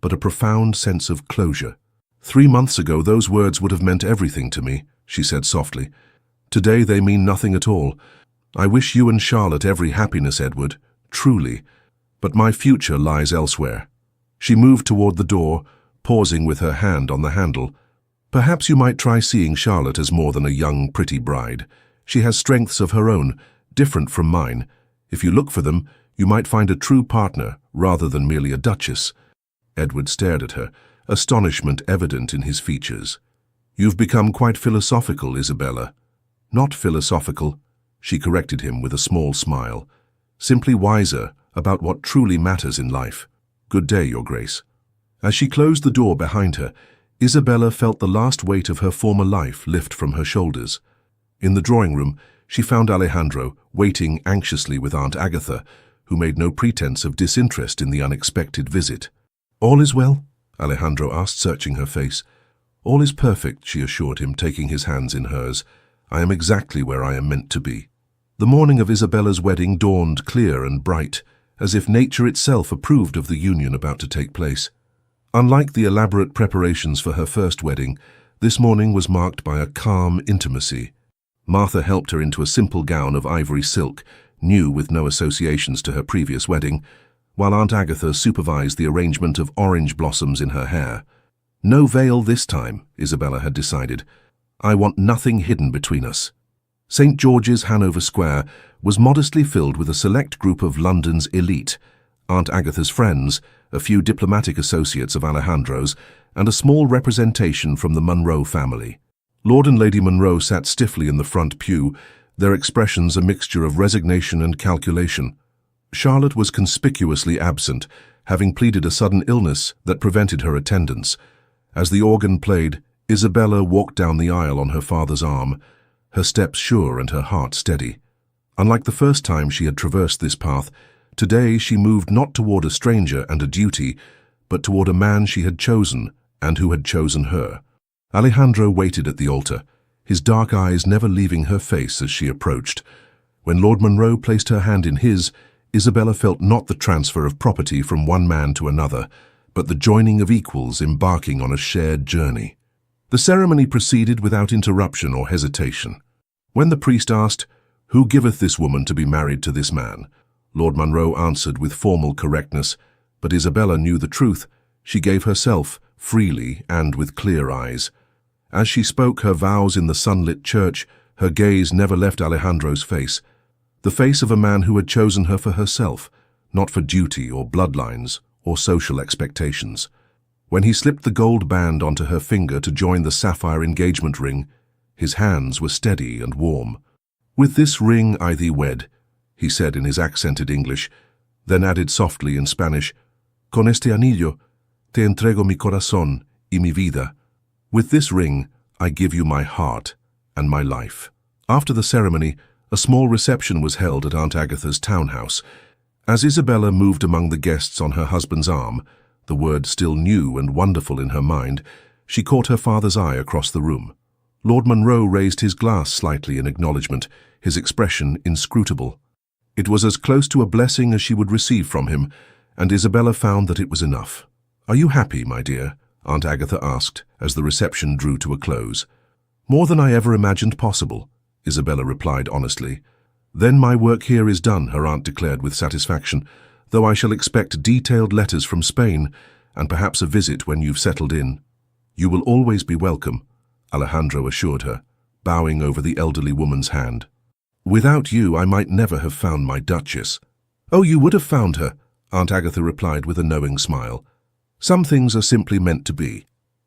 [SPEAKER 1] but a profound sense of closure. "3 months ago those words would have meant everything to me," she said softly. "Today they mean nothing at all. I wish you and Charlotte every happiness, Edward, truly, but my future lies elsewhere." She moved toward the door, pausing with her hand on the handle. "Perhaps you might try seeing Charlotte as more than a young, pretty bride. She has strengths of her own, different from mine. If you look for them, you might find a true partner rather than merely a duchess." Edward stared at her, astonishment evident in his features. "You've become quite philosophical, Isabella." "Not philosophical," she corrected him with a small smile. "Simply wiser about what truly matters in life. Good day, Your Grace." As she closed the door behind her, Isabella felt the last weight of her former life lift from her shoulders. In the drawing room, she found Alejandro waiting anxiously with Aunt Agatha, who made no pretense of disinterest in the unexpected visit. "All is well?" Alejandro asked, searching her face. "All is perfect," she assured him, taking his hands in hers. "I am exactly where I am meant to be." The morning of Isabella's wedding dawned clear and bright, as if nature itself approved of the union about to take place. Unlike the elaborate preparations for her first wedding, this morning was marked by a calm intimacy. Martha helped her into a simple gown of ivory silk, new with no associations to her previous wedding, while Aunt Agatha supervised the arrangement of orange blossoms in her hair. "No veil this time," Isabella had decided. "I want nothing hidden between us." St. George's, Hanover Square, was modestly filled with a select group of London's elite, Aunt Agatha's friends, a few diplomatic associates of Alejandro's, and a small representation from the Monroe family. Lord and Lady Monroe sat stiffly in the front pew, their expressions a mixture of resignation and calculation. Charlotte was conspicuously absent, having pleaded a sudden illness that prevented her attendance. As the organ played, Isabella walked down the aisle on her father's arm, her steps sure and her heart steady. Unlike the first time she had traversed this path, today she moved not toward a stranger and a duty, but toward a man she had chosen and who had chosen her. Alejandro waited at the altar, his dark eyes never leaving her face as she approached. When Lord Monroe placed her hand in his, Isabella felt not the transfer of property from one man to another, but the joining of equals embarking on a shared journey. The ceremony proceeded without interruption or hesitation. When the priest asked, "Who giveth this woman to be married to this man?" Lord Munro answered with formal correctness, but Isabella knew the truth. She gave herself, freely and with clear eyes. As she spoke her vows in the sunlit church, her gaze never left Alejandro's face, the face of a man who had chosen her for herself, not for duty or bloodlines or social expectations. When he slipped the gold band onto her finger to join the sapphire engagement ring, his hands were steady and warm. "With this ring I thee wed," he said in his accented English, then added softly in Spanish, "Con este anillo te entrego mi corazón y mi vida." With this ring I give you my heart and my life. After the ceremony, a small reception was held at Aunt Agatha's townhouse. As Isabella moved among the guests on her husband's arm, the word still new and wonderful in her mind, she caught her father's eye across the room. Lord Munro raised his glass slightly in acknowledgement, his expression inscrutable. It was as close to a blessing as she would receive from him, and Isabella found that it was enough. "Are you happy, my dear?" Aunt Agatha asked, as the reception drew to a close. "More than I ever imagined possible," Isabella replied honestly. "Then my work here is done," her aunt declared with satisfaction, "though I shall expect detailed letters from Spain, and perhaps a visit when you've settled in." "You will always be welcome," Alejandro assured her, bowing over the elderly woman's hand. "Without you, I might never have found my Duchess." "Oh, you would have found her," Aunt Agatha replied with a knowing smile. "Some things are simply meant to be."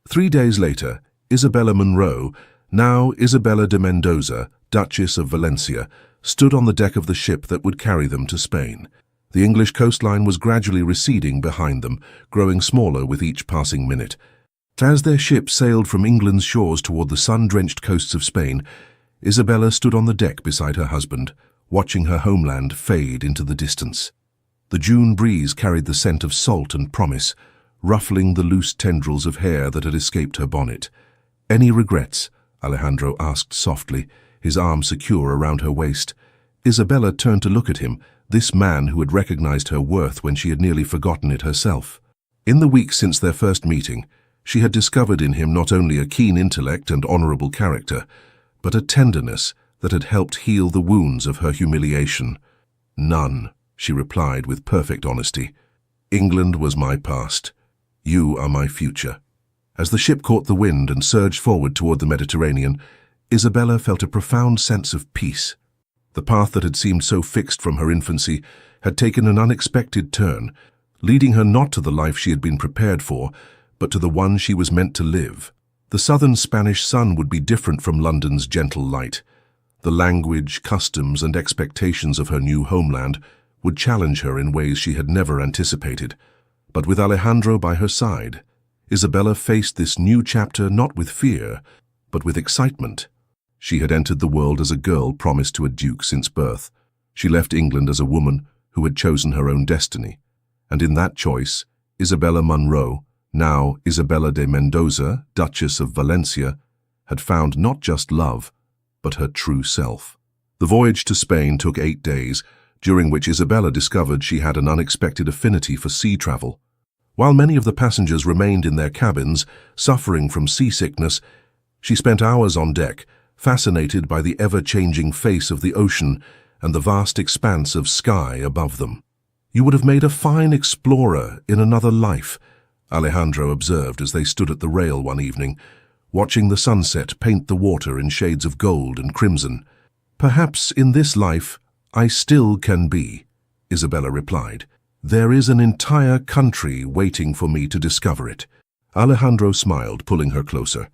[SPEAKER 1] 3 days later, Isabella Munro, now Isabella de Mendoza, Duchess of Valencia, stood on the deck of the ship that would carry them to Spain. The English coastline was gradually receding behind them, growing smaller with each passing minute. As their ship sailed from England's shores toward the sun-drenched coasts of Spain, Isabella stood on the deck beside her husband, watching her homeland fade into the distance. The June breeze carried the scent of salt and promise, ruffling the loose tendrils of hair that had escaped her bonnet. "Any regrets?" Alejandro asked softly, his arm secure around her waist. Isabella turned to look at him, this man who had recognized her worth when she had nearly forgotten it herself. In the weeks since their first meeting, she had discovered in him not only a keen intellect and honorable character, but a tenderness that had helped heal the wounds of her humiliation. "None," she replied with perfect honesty. "England was my past. You are my future." As the ship caught the wind and surged forward toward the Mediterranean, Isabella felt a profound sense of peace. The path that had seemed so fixed from her infancy had taken an unexpected turn, leading her not to the life she had been prepared for, but to the one she was meant to live. The southern Spanish sun would be different from London's gentle light. The language, customs, and expectations of her new homeland would challenge her in ways she had never anticipated. But with Alejandro by her side, Isabella faced this new chapter not with fear, but with excitement. She had entered the world as a girl promised to a duke since birth. She left England as a woman who had chosen her own destiny. And in that choice, Isabella Munro, now Isabella de Mendoza, Duchess of Valencia, had found not just love, but her true self. The voyage to Spain took 8 days, during which Isabella discovered she had an unexpected affinity for sea travel. While many of the passengers remained in their cabins, suffering from seasickness, she spent hours on deck, fascinated by the ever-changing face of the ocean and the vast expanse of sky above them. "You would have made a fine explorer in another life," Alejandro observed as they stood at the rail one evening, watching the sunset paint the water in shades of gold and crimson. "Perhaps in this life I still can be," Isabella replied. "There is an entire country waiting for me to discover it." Alejandro smiled, pulling her closer.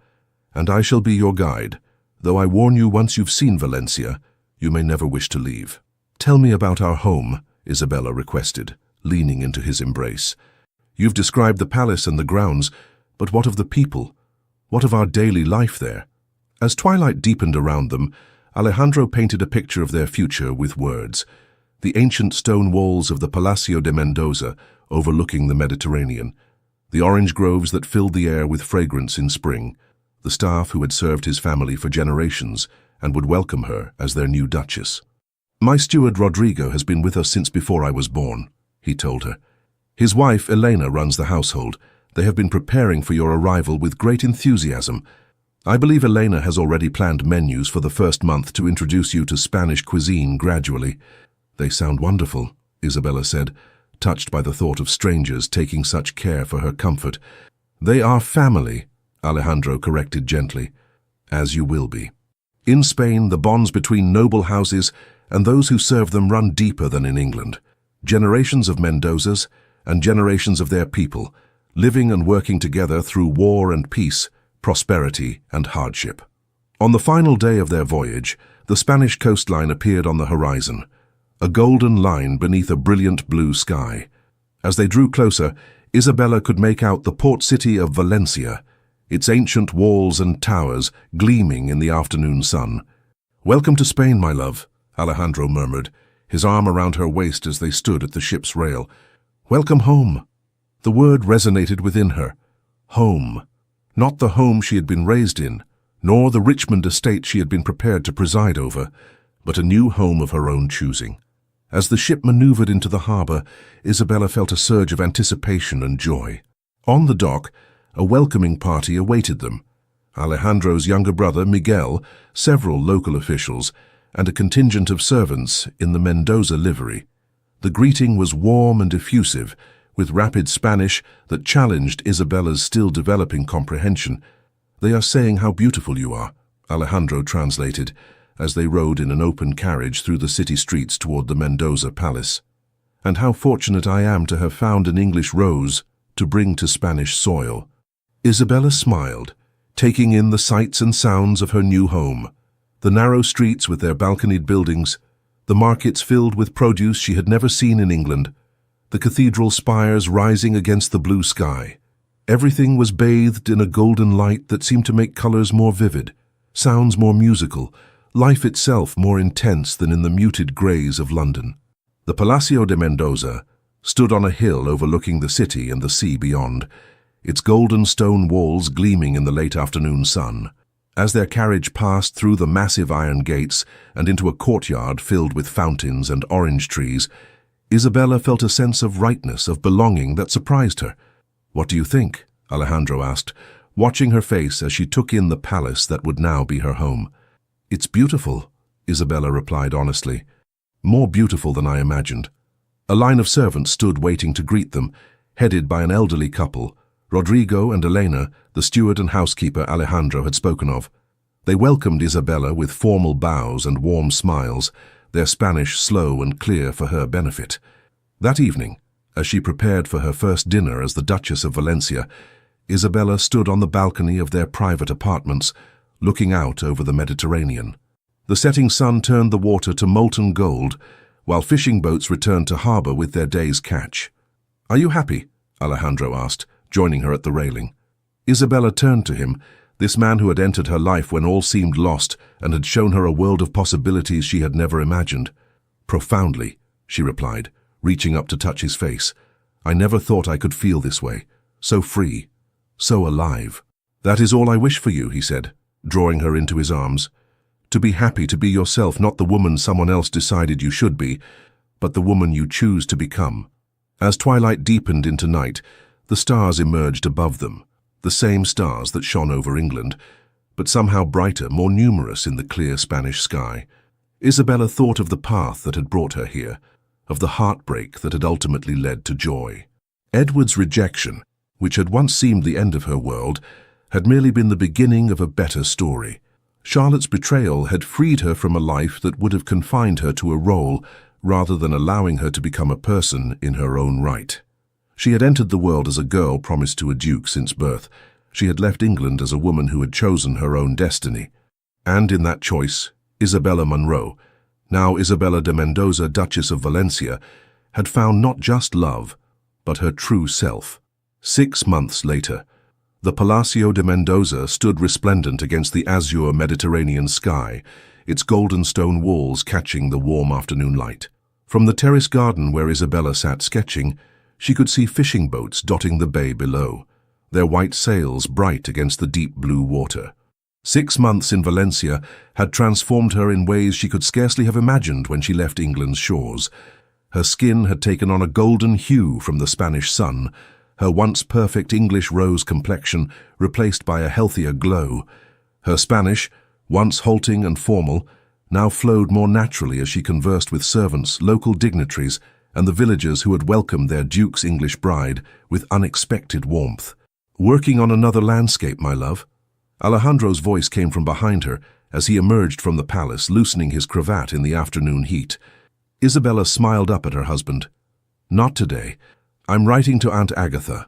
[SPEAKER 1] "And I shall be your guide, though I warn you, once you've seen Valencia, you may never wish to leave." "Tell me about our home," Isabella requested, leaning into his embrace. "You've described the palace and the grounds, but what of the people? What of our daily life there?" As twilight deepened around them, Alejandro painted a picture of their future with words. The ancient stone walls of the Palacio de Mendoza overlooking the Mediterranean, the orange groves that filled the air with fragrance in spring, the staff who had served his family for generations and would welcome her as their new duchess. "My steward Rodrigo has been with us since before I was born," he told her. "His wife Elena runs the household. They have been preparing for your arrival with great enthusiasm. I believe Elena has already planned menus for the first month to introduce you to Spanish cuisine gradually. They sound wonderful, Isabella said, touched by the thought of strangers taking such care for her comfort. They are family, Alejandro corrected gently, as you will be. In Spain, the bonds between noble houses and those who serve them run deeper than in England. Generations of Mendozas and generations of their people, living and working together through war and peace, prosperity and hardship. On the final day of their voyage, the Spanish coastline appeared on the horizon, a golden line beneath a brilliant blue sky. As they drew closer, Isabella could make out the port city of Valencia, its ancient walls and towers gleaming in the afternoon sun. "Welcome to Spain, my love," Alejandro murmured, his arm around her waist as they stood at the ship's rail. "Welcome home." The word resonated within her. Home. Not the home she had been raised in, nor the Richmond estate she had been prepared to preside over, but a new home of her own choosing. As the ship maneuvered into the harbor, Isabella felt a surge of anticipation and joy. On the dock, a welcoming party awaited them. Alejandro's younger brother, Miguel, several local officials, and a contingent of servants in the Mendoza livery. The greeting was warm and effusive, with rapid Spanish that challenged Isabella's still developing comprehension. "They are saying how beautiful you are," Alejandro translated, as they rode in an open carriage through the city streets toward the Mendoza palace. "And how fortunate I am to have found an English rose to bring to Spanish soil." Isabella smiled, taking in the sights and sounds of her new home. The narrow streets with their balconied buildings, the markets filled with produce she had never seen in England, the cathedral spires rising against the blue sky. Everything was bathed in a golden light that seemed to make colors more vivid, sounds more musical, life itself more intense than in the muted grays of London. The Palacio de Mendoza stood on a hill overlooking the city and the sea beyond, its golden stone walls gleaming in the late afternoon sun. As their carriage passed through the massive iron gates and into a courtyard filled with fountains and orange trees, Isabella felt a sense of rightness, of belonging that surprised her. "What do you think?" Alejandro asked, watching her face as she took in the palace that would now be her home. "It's beautiful," Isabella replied honestly. "More beautiful than I imagined." A line of servants stood waiting to greet them, headed by an elderly couple, Rodrigo and Elena, the steward and housekeeper Alejandro had spoken of. They welcomed Isabella with formal bows and warm smiles, their Spanish slow and clear for her benefit. That evening, as she prepared for her first dinner as the Duchess of Valencia, Isabella stood on the balcony of their private apartments, looking out over the Mediterranean. The setting sun turned the water to molten gold, while fishing boats returned to harbor with their day's catch. "Are you happy?" Alejandro asked, joining her at the railing. Isabella turned to him, this man who had entered her life when all seemed lost and had shown her a world of possibilities she had never imagined. "Profoundly," she replied, reaching up to touch his face. "I never thought I could feel this way, so free, so alive." "That is all I wish for you," he said, drawing her into his arms. "To be happy to be yourself, not the woman someone else decided you should be, but the woman you choose to become." As twilight deepened into night, the stars emerged above them, the same stars that shone over England, but somehow brighter, more numerous in the clear Spanish sky. Isabella thought of the path that had brought her here, of the heartbreak that had ultimately led to joy. Edward's rejection, which had once seemed the end of her world, had merely been the beginning of a better story. Charlotte's betrayal had freed her from a life that would have confined her to a role rather than allowing her to become a person in her own right. She had entered the world as a girl promised to a duke since birth. She had left England as a woman who had chosen her own destiny. And in that choice, Isabella Munro, now Isabella de Mendoza, Duchess of Valencia, had found not just love, but her true self. 6 months later, the Palacio de Mendoza stood resplendent against the azure Mediterranean sky, its golden stone walls catching the warm afternoon light. From the terrace garden where Isabella sat sketching, she could see fishing boats dotting the bay below, their white sails bright against the deep blue water. 6 months in Valencia had transformed her in ways she could scarcely have imagined when she left England's shores. Her skin had taken on a golden hue from the Spanish sun, her once perfect English rose complexion replaced by a healthier glow. Her Spanish, once halting and formal, now flowed more naturally as she conversed with servants, local dignitaries, and the villagers who had welcomed their duke's English bride with unexpected warmth. "Working on another landscape, my love?" Alejandro's voice came from behind her as he emerged from the palace, loosening his cravat in the afternoon heat. Isabella smiled up at her husband. "Not today. I'm writing to Aunt Agatha."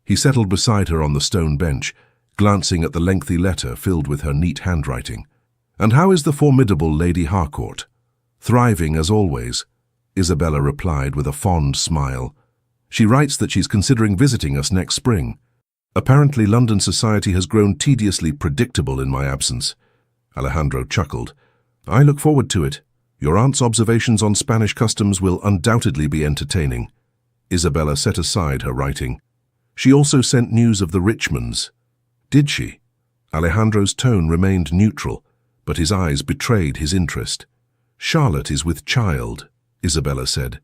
[SPEAKER 1] He settled beside her on the stone bench, glancing at the lengthy letter filled with her neat handwriting. "And how is the formidable Lady Harcourt?" "Thriving as always," Isabella replied with a fond smile. "She writes that she's considering visiting us next spring. Apparently London society has grown tediously predictable in my absence." Alejandro chuckled. "I look forward to it. Your aunt's observations on Spanish customs will undoubtedly be entertaining." Isabella set aside her writing. "She also sent news of the Richmonds." "Did she?" Alejandro's tone remained neutral, but his eyes betrayed his interest. "Charlotte is with child," Isabella said,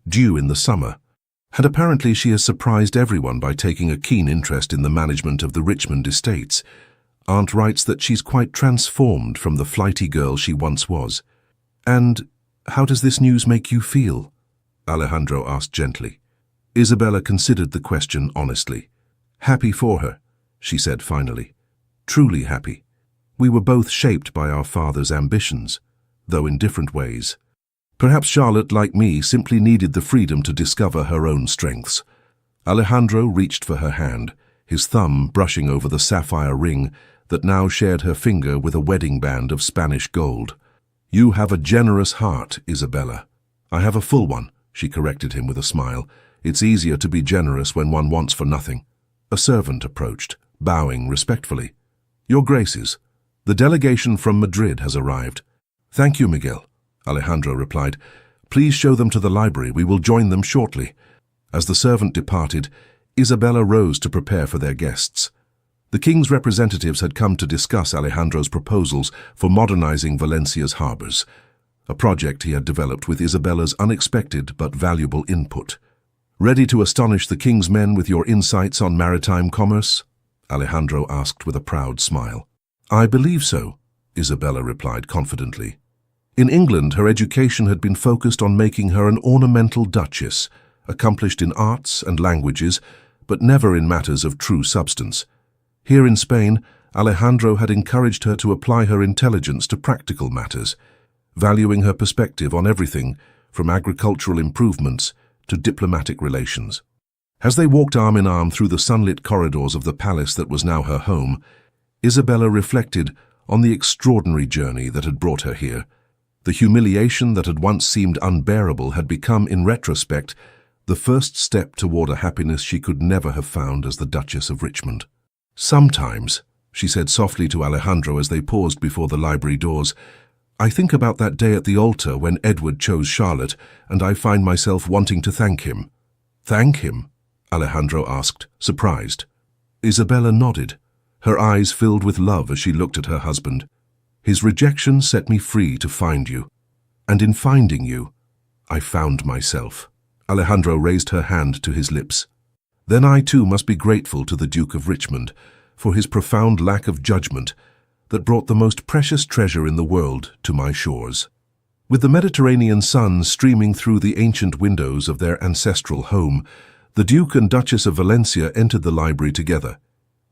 [SPEAKER 1] "due in the summer. And apparently she has surprised everyone by taking a keen interest in the management of the Richmond estates. Aunt writes that she's quite transformed from the flighty girl she once was." "And how does this news make you feel?" Alejandro asked gently. Isabella considered the question honestly. "Happy for her," she said finally. "Truly happy. We were both shaped by our father's ambitions, though in different ways. Perhaps Charlotte, like me, simply needed the freedom to discover her own strengths." Alejandro reached for her hand, his thumb brushing over the sapphire ring that now shared her finger with a wedding band of Spanish gold. "You have a generous heart, Isabella." "I have a full one," she corrected him with a smile. "It's easier to be generous when one wants for nothing." A servant approached, bowing respectfully. "Your Graces, the delegation from Madrid has arrived." "Thank you, Miguel," Alejandro replied. "Please show them to the library. We will join them shortly." As the servant departed, Isabella rose to prepare for their guests. The king's representatives had come to discuss Alejandro's proposals for modernizing Valencia's harbors, a project he had developed with Isabella's unexpected but valuable input. "Ready to astonish the king's men with your insights on maritime commerce?" Alejandro asked with a proud smile. "I believe so," Isabella replied confidently. In England, her education had been focused on making her an ornamental duchess, accomplished in arts and languages, but never in matters of true substance. Here in Spain, Alejandro had encouraged her to apply her intelligence to practical matters, valuing her perspective on everything from agricultural improvements to diplomatic relations. As they walked arm in arm through the sunlit corridors of the palace that was now her home, Isabella reflected on the extraordinary journey that had brought her here. The humiliation that had once seemed unbearable had become, in retrospect, the first step toward a happiness she could never have found as the Duchess of Richmond. "Sometimes," she said softly to Alejandro as they paused before the library doors, "I think about that day at the altar when Edward chose Charlotte, and I find myself wanting to thank him." "Thank him?" Alejandro asked, surprised. Isabella nodded, her eyes filled with love as she looked at her husband. "His rejection set me free to find you, and in finding you, I found myself." Alejandro raised her hand to his lips. "Then I too must be grateful to the Duke of Richmond for his profound lack of judgment that brought the most precious treasure in the world to my shores." With the Mediterranean sun streaming through the ancient windows of their ancestral home, the Duke and Duchess of Valencia entered the library together,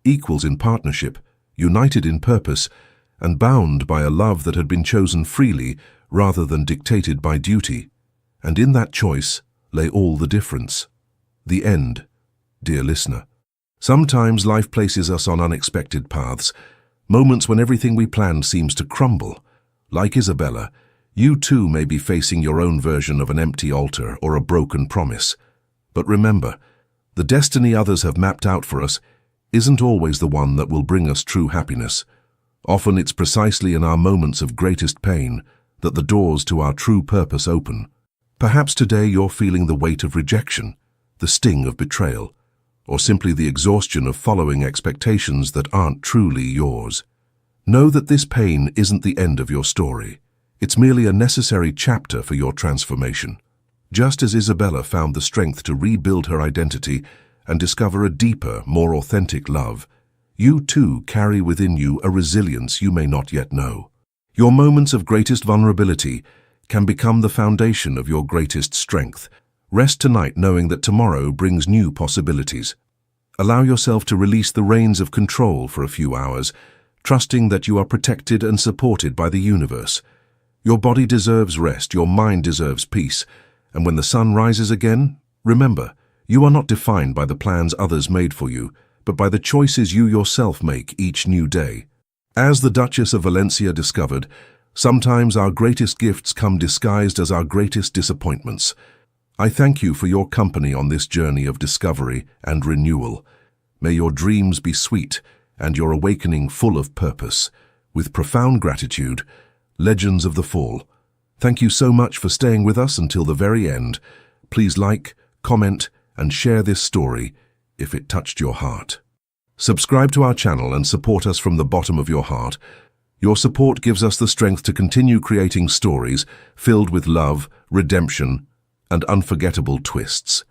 [SPEAKER 1] equals in partnership, united in purpose, and bound by a love that had been chosen freely rather than dictated by duty. And in that choice lay all the difference. The end, dear listener. Sometimes life places us on unexpected paths, moments when everything we planned seems to crumble. Like Isabella, you too may be facing your own version of an empty altar or a broken promise. But remember, the destiny others have mapped out for us isn't always the one that will bring us true happiness. Often it's precisely in our moments of greatest pain that the doors to our true purpose open. Perhaps today you're feeling the weight of rejection, the sting of betrayal, or simply the exhaustion of following expectations that aren't truly yours. Know that this pain isn't the end of your story. It's merely a necessary chapter for your transformation. Just as Isabella found the strength to rebuild her identity and discover a deeper, more authentic love, you too carry within you a resilience you may not yet know. Your moments of greatest vulnerability can become the foundation of your greatest strength. Rest tonight knowing that tomorrow brings new possibilities. Allow yourself to release the reins of control for a few hours, trusting that you are protected and supported by the universe. Your body deserves rest, your mind deserves peace, and when the sun rises again, remember, you are not defined by the plans others made for you, but by the choices you yourself make each new day. As the Duchess of Valencia discovered, sometimes our greatest gifts come disguised as our greatest disappointments. I thank you for your company on this journey of discovery and renewal. May your dreams be sweet and your awakening full of purpose. With profound gratitude, Legends of the Fall. Thank you so much for staying with us until the very end. Please like, comment, and share this story if it touched your heart. Subscribe to our channel and support us from the bottom of your heart. Your support gives us the strength to continue creating stories filled with love, redemption, and unforgettable twists.